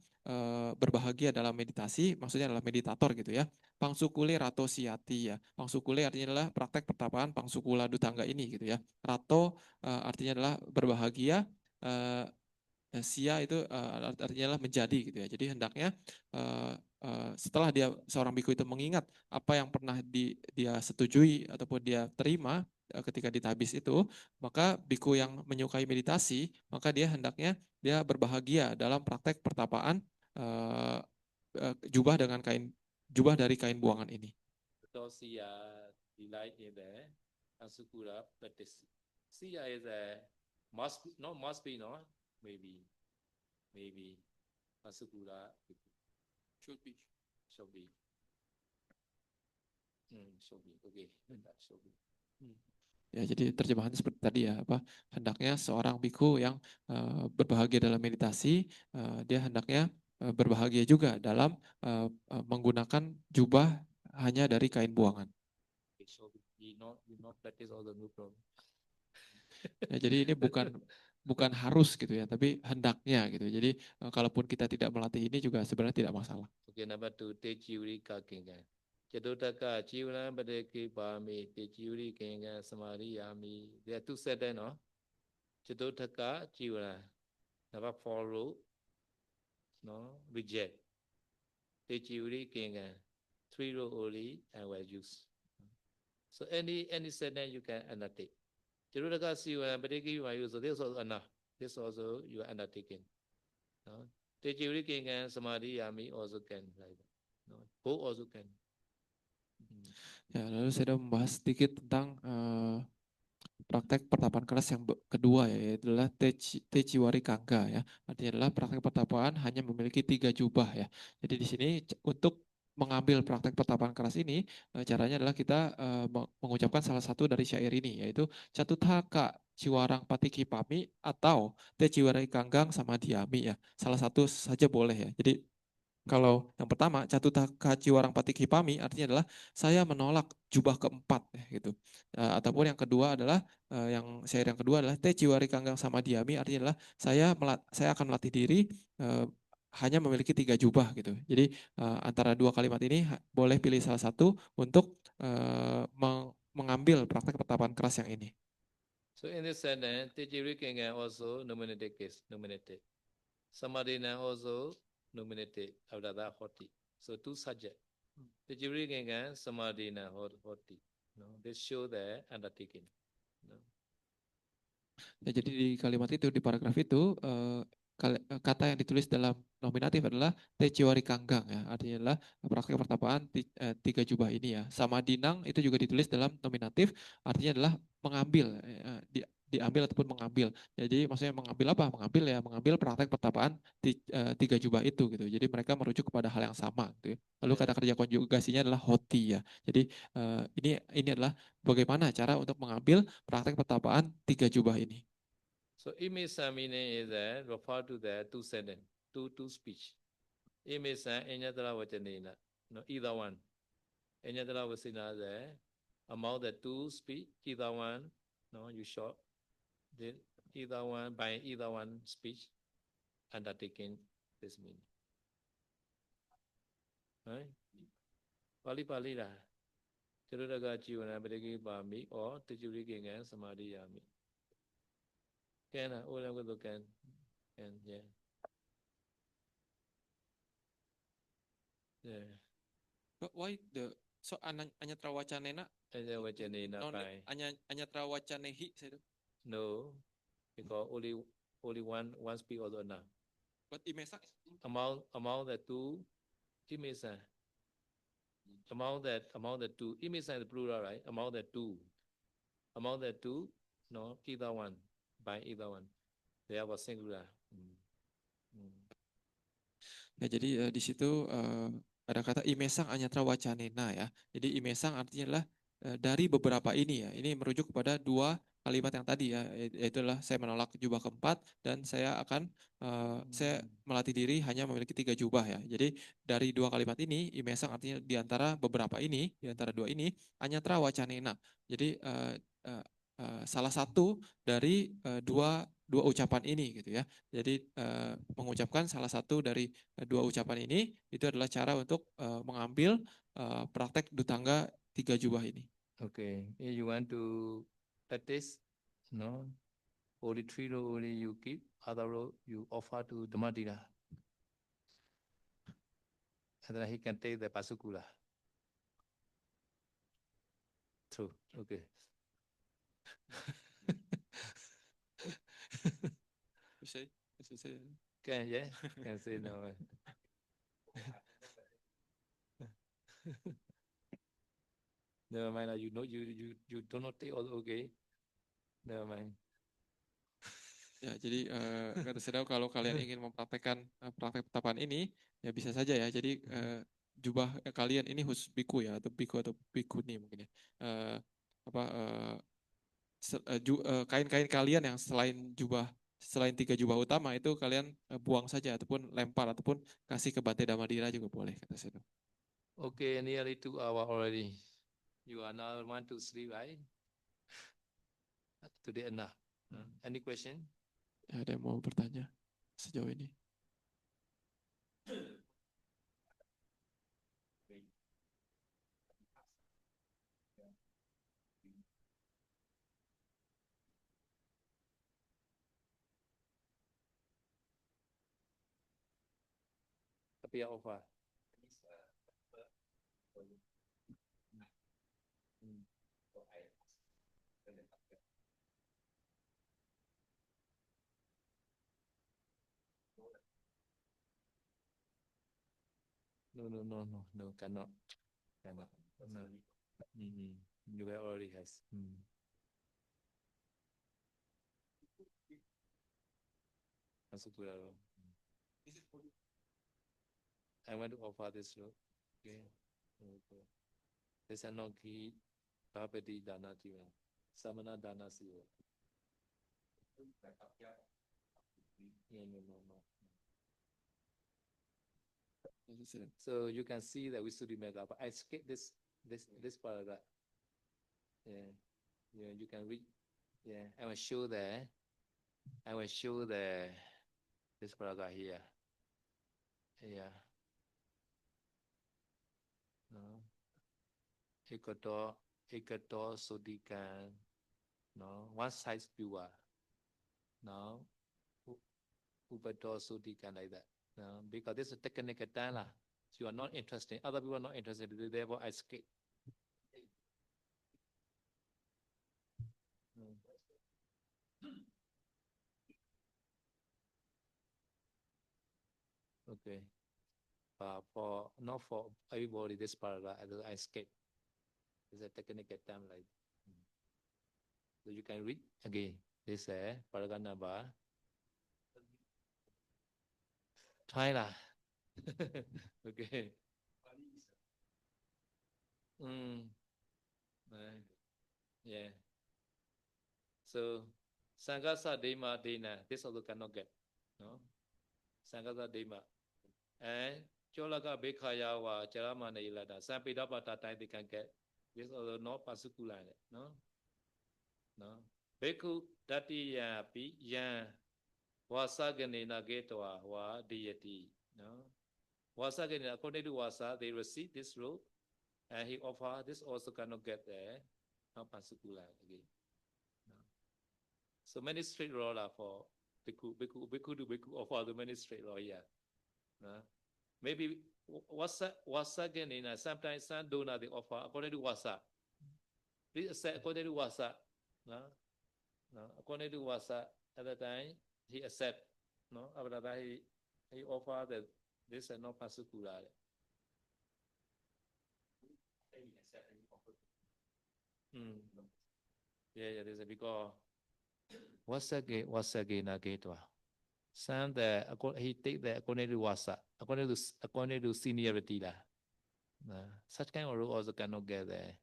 berbahagia dalam meditasi, maksudnya adalah meditator gitu ya. Pangsukule rato siati ya. Pangsukule artinya adalah praktek pertapaan pangsukula dutangga ini gitu ya. Rato artinya adalah berbahagia, eh, sia itu artinya adalah menjadi gitu ya. Jadi hendaknya setelah dia seorang biku itu mengingat apa yang pernah dia setujui ataupun dia terima ketika ditabis itu, maka biku yang menyukai meditasi, maka dia hendaknya dia berbahagia dalam praktek pertapaan jubah dari kain buangan ini. Because delight in the Asukura practice. Siya is a must be, no? Maybe Asukura Should be. should be. Should be. Okay. Should be. Ya, jadi terjemahannya seperti tadi ya, hendaknya seorang biku yang berbahagia dalam meditasi, dia hendaknya berbahagia juga dalam menggunakan jubah hanya dari kain buangan. Okay, should be. We not practice all the no problem. Ya, jadi ini bukan harus gitu ya, tapi hendaknya gitu. Jadi kalaupun kita tidak melatih ini juga sebenarnya tidak masalah. Okay, number 2, Tejiuri Kakingan. Jadotaka Jivalan Padeki Bami, Tejiuri Kingan Samadhi Yami. There are two set there, no? Jadotaka Jivalan. Never follow, no? Reject. Tejiuri Kingan. 3 row only and will use. So any sentence you can undertake. Jadotaka Jivalan Padeki Bami, so this is also enough. This also you are undertaking. No? Tejiuri Kingan Samadhi Yami also can. Like that. No? Both also can. Ya, lalu saya sudah membahas sedikit tentang praktek pertapaan keras yang kedua ya, yaitu adalah Techiwari Kangga ya. Artinya adalah praktek pertapaan hanya memiliki 3 jubah ya. Jadi di sini untuk mengambil praktek pertapaan keras ini, caranya adalah kita mengucapkan salah satu dari syair ini, yaitu Catutaka Ciwarang Patiki Pami atau Techiwari Kanggang sama Diami ya. Salah satu saja boleh ya. Jadi kalau yang pertama, Catutaka Ciwarang Patiki Pami artinya adalah saya menolak jubah keempat gitu. Ataupun yang kedua adalah yang syair yang kedua adalah Te Ciwari Kanggang sama Diami artinya adalah saya akan melatih diri hanya memiliki 3 jubah gitu. Jadi antara dua kalimat ini boleh pilih salah satu untuk mengambil praktek pertapaan keras yang ini. So in this sentence, Tejiri Kingan also nominated case, nominated. Samadhina also nominated after that hoti. So two subjects. Tejiri Kingan, Samadhina hoti. No, this show the undertaking. No. Ya, jadi di kalimat itu, di paragraf itu, kata yang ditulis dalam nominatif adalah Techiwari Kanggang ya, artinya adalah praktek pertapaan 3 jubah ini ya. Sama Dinang itu juga ditulis dalam nominatif, artinya adalah mengambil, diambil ataupun mengambil. Jadi maksudnya mengambil apa? Mengambil praktek pertapaan 3 jubah itu gitu. Jadi mereka merujuk kepada hal yang sama gitu ya. Lalu kata kerja konjugasinya adalah hoti ya. Jadi ini adalah bagaimana cara untuk mengambil praktek pertapaan 3 jubah ini. So image meaning is refer to the two sentence, two speech. Image Enyatara Vachanena. No, either one. Enyatara Vachanena is among the two speech, either one, no, you short. Then either one, by either one speech, undertaking this meaning. Right? Pali lah. Charudaga Jivana Padeki Bami or Tejuri Kingan Samadhi Yami. Can I? All I'm can. Can, yeah. Yeah. But why the So anyatra wacanena Anya Vajanena non Pai. anyatra wacanehi saya itu. No, because only one speak also enough. But imesak Among the two, Imesa. Among the two, Imesa is plural, right? Among the two, no, either one, by either one. They are singular. Nah, jadi di situ ada kata imesang anyatra wacanena ya. Jadi imesang artinya adalah dari beberapa ini ya. Ini merujuk kepada dua kalimat yang tadi ya. Yaitu adalah saya menolak jubah keempat dan saya akan saya melatih diri hanya memiliki 3 jubah ya. Jadi dari dua kalimat ini imesang artinya di antara beberapa ini, di antara dua ini anyatra wacanena. Jadi salah satu dari dua ucapan ini gitu ya. Jadi mengucapkan salah satu dari dua ucapan ini itu adalah cara untuk mengambil praktek dutangga 3 jubah ini. Okay, if you want to practice, no, only 3 row only you keep, other row you offer to Dhammadira. And then he can take the Pasukula. True, okay. Can, yeah, can say no. Never mind, you know, you do not take all okay. Never mind. Ya, jadi kata Sedau kalau kalian ingin mempraktekkan praktek petapaan ini, ya bisa saja ya. Jadi jubah kalian ini khusus biku ya, atau biku atau bikuni mungkin ya. Kain-kain kalian yang selain 3 jubah utama itu kalian buang saja ataupun lempar ataupun kasih ke Bante Dhammadira juga boleh kata Sedau. Okay, nearly 2 hours already. You are now want to sleep, right? Today enough. Any question? Ya, ada yang mau bertanya sejauh ini? Tapi ya over. No, cannot. No. You already has. Masuk dulu. I want to offer this look. Okay. This is not key. Bhavati dana jiva. Samana dana siva. No. So you can see that we should remember. But I skip this paragraph. Yeah, you can read. Yeah, I will show the this paragraph here. Yeah. No. Ekato sodikan. No. One size pure. No. Upato sodikan like that. No. Because this is technical time. So you are not interested. Other people are not interested. Therefore, I skip. Okay. For not for everybody, this paragraph I skip. It's a technical term like. So you can read again. This paragraph number. Try lah. Okay. Yeah. So Sangasa Dema Dena, this also cannot get. No? Sangasa Dema. And Cholaka Bekaya wa Charamana Ilada. Sampidapata time they can get. This also not Pasukula. No? Beku Dati ya pi yan Wasaganina Getwa wa deity. No? Wasaganina, according to Wasa, they receive this robe and he offer this also cannot get there. Not Pasukula again. No? So many straight law for Beku offer the many straight law here. No? maybe wasa again in sometimes some donor they offer according to wasa. Please accept according to wasa. No, no, according to wasa at the time he accept. No, after that he offer that this is not pasukula. Yeah, this is because wasa again again to. Some the he take the according to wasa, according to seniority lah. Such kind of rule also cannot get there.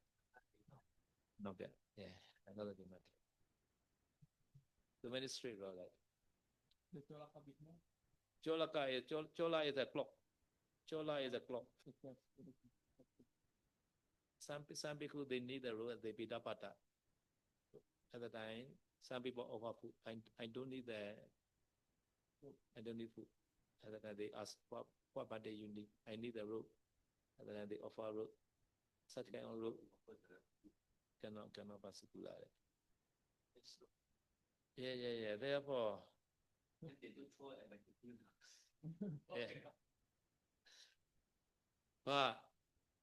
Not get. Yeah, another thing. Too many straight law like. Chola is a clock. Chola is a clock. Some people they need the rule they pita pata. At the time, some people offer food. I don't need the. I don't need food. At the time they ask what birthday you need. I need the rope. At the time they offer rope. Such kind of rope cannot particular. Yeah. Therefore, yeah. But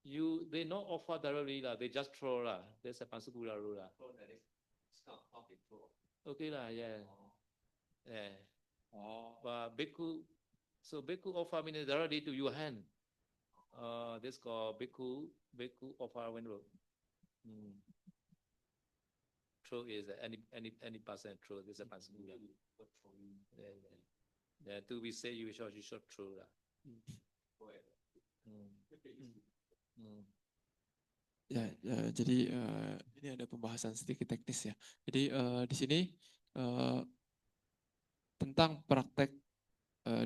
they not offer directly lah. They just throw lah. There's a particular rule lah. Okay lah, yeah. Yeah. But bhikkhu offer means directly to your hand. This called bhikkhu offer when rope. Throw is any person throw. This is a particular. Yeah. To be safe, you should throw lah. Ya, jadi ini ada pembahasan sedikit teknis ya. Jadi di sini tentang praktek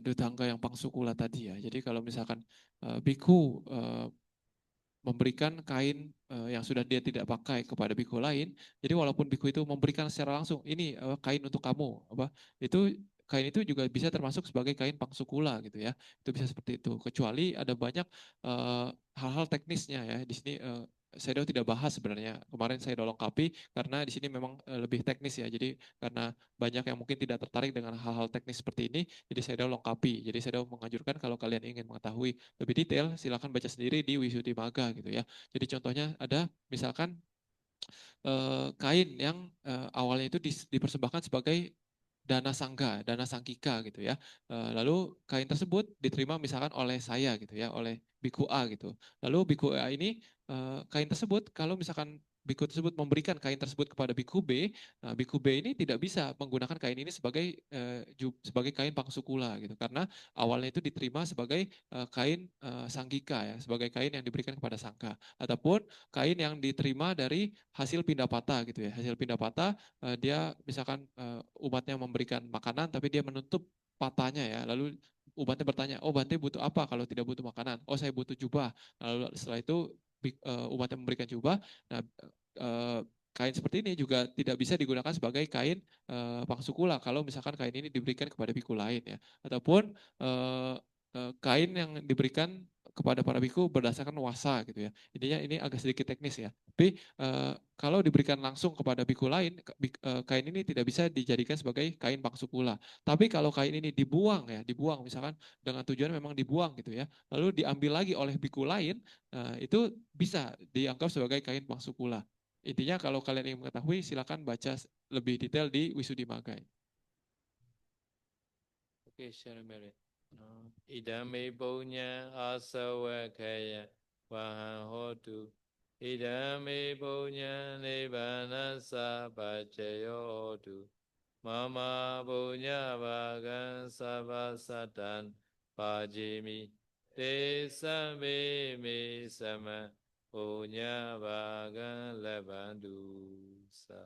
dutangga yang pangsukula tadi ya. Jadi kalau misalkan bhikkhu memberikan kain yang sudah dia tidak pakai kepada bhikkhu lain, jadi walaupun bhikkhu itu memberikan secara langsung, ini kain untuk kamu, itu kain itu juga bisa termasuk sebagai kain pangsukula gitu ya. Itu bisa seperti itu. Kecuali ada banyak hal-hal teknisnya ya. Di sini saya tidak bahas sebenarnya. Kemarin saya lengkapi karena di sini memang lebih teknis ya. Jadi karena banyak yang mungkin tidak tertarik dengan hal-hal teknis seperti ini, jadi saya lengkapi. Jadi saya menganjurkan kalau kalian ingin mengetahui lebih detail, silakan baca sendiri di Wisuddhimagga gitu ya. Jadi contohnya ada misalkan kain yang awalnya itu dipersembahkan sebagai dana sangga, dana sangkika gitu ya. Lalu kain tersebut diterima misalkan oleh saya gitu ya, oleh Biku A gitu. Lalu Biku A ini kain tersebut kalau misalkan Biku tersebut memberikan kain tersebut kepada Biku B, nah Biku B ini tidak bisa menggunakan kain ini sebagai sebagai kain pangsukula gitu, karena awalnya itu diterima sebagai kain sanggika ya, sebagai kain yang diberikan kepada sangka, ataupun kain yang diterima dari hasil pindapata gitu ya. Hasil pindapata dia misalkan umatnya memberikan makanan tapi dia menutup patahnya ya. Lalu umatnya bertanya, "Oh, Bante butuh apa kalau tidak butuh makanan?" "Oh, saya butuh jubah." Lalu setelah itu umatnya memberikan jubah. Nah, kain seperti ini juga tidak bisa digunakan sebagai kain pangsukula kalau misalkan kain ini diberikan kepada biku lain ya. Ataupun kain yang diberikan kepada para biku berdasarkan wasa gitu ya. Intinya ini agak sedikit teknis ya. Tapi kalau diberikan langsung kepada biku lain, kain ini tidak bisa dijadikan sebagai kain pangsukula. Tapi kalau kain ini dibuang ya, dibuang misalkan dengan tujuan memang dibuang gitu ya, lalu diambil lagi oleh biku lain, itu bisa dianggap sebagai kain pangsukula. Intinya kalau kalian ingin mengetahui silakan baca lebih detail di Wisuddhimagga. Okay, share merit. Idame punya asawakaya wahan hotu. Idame punya nibbana sabajayo hotu. Mama punya bagan sabasatan pajimi. Desa me sama punya bagan lebandusa.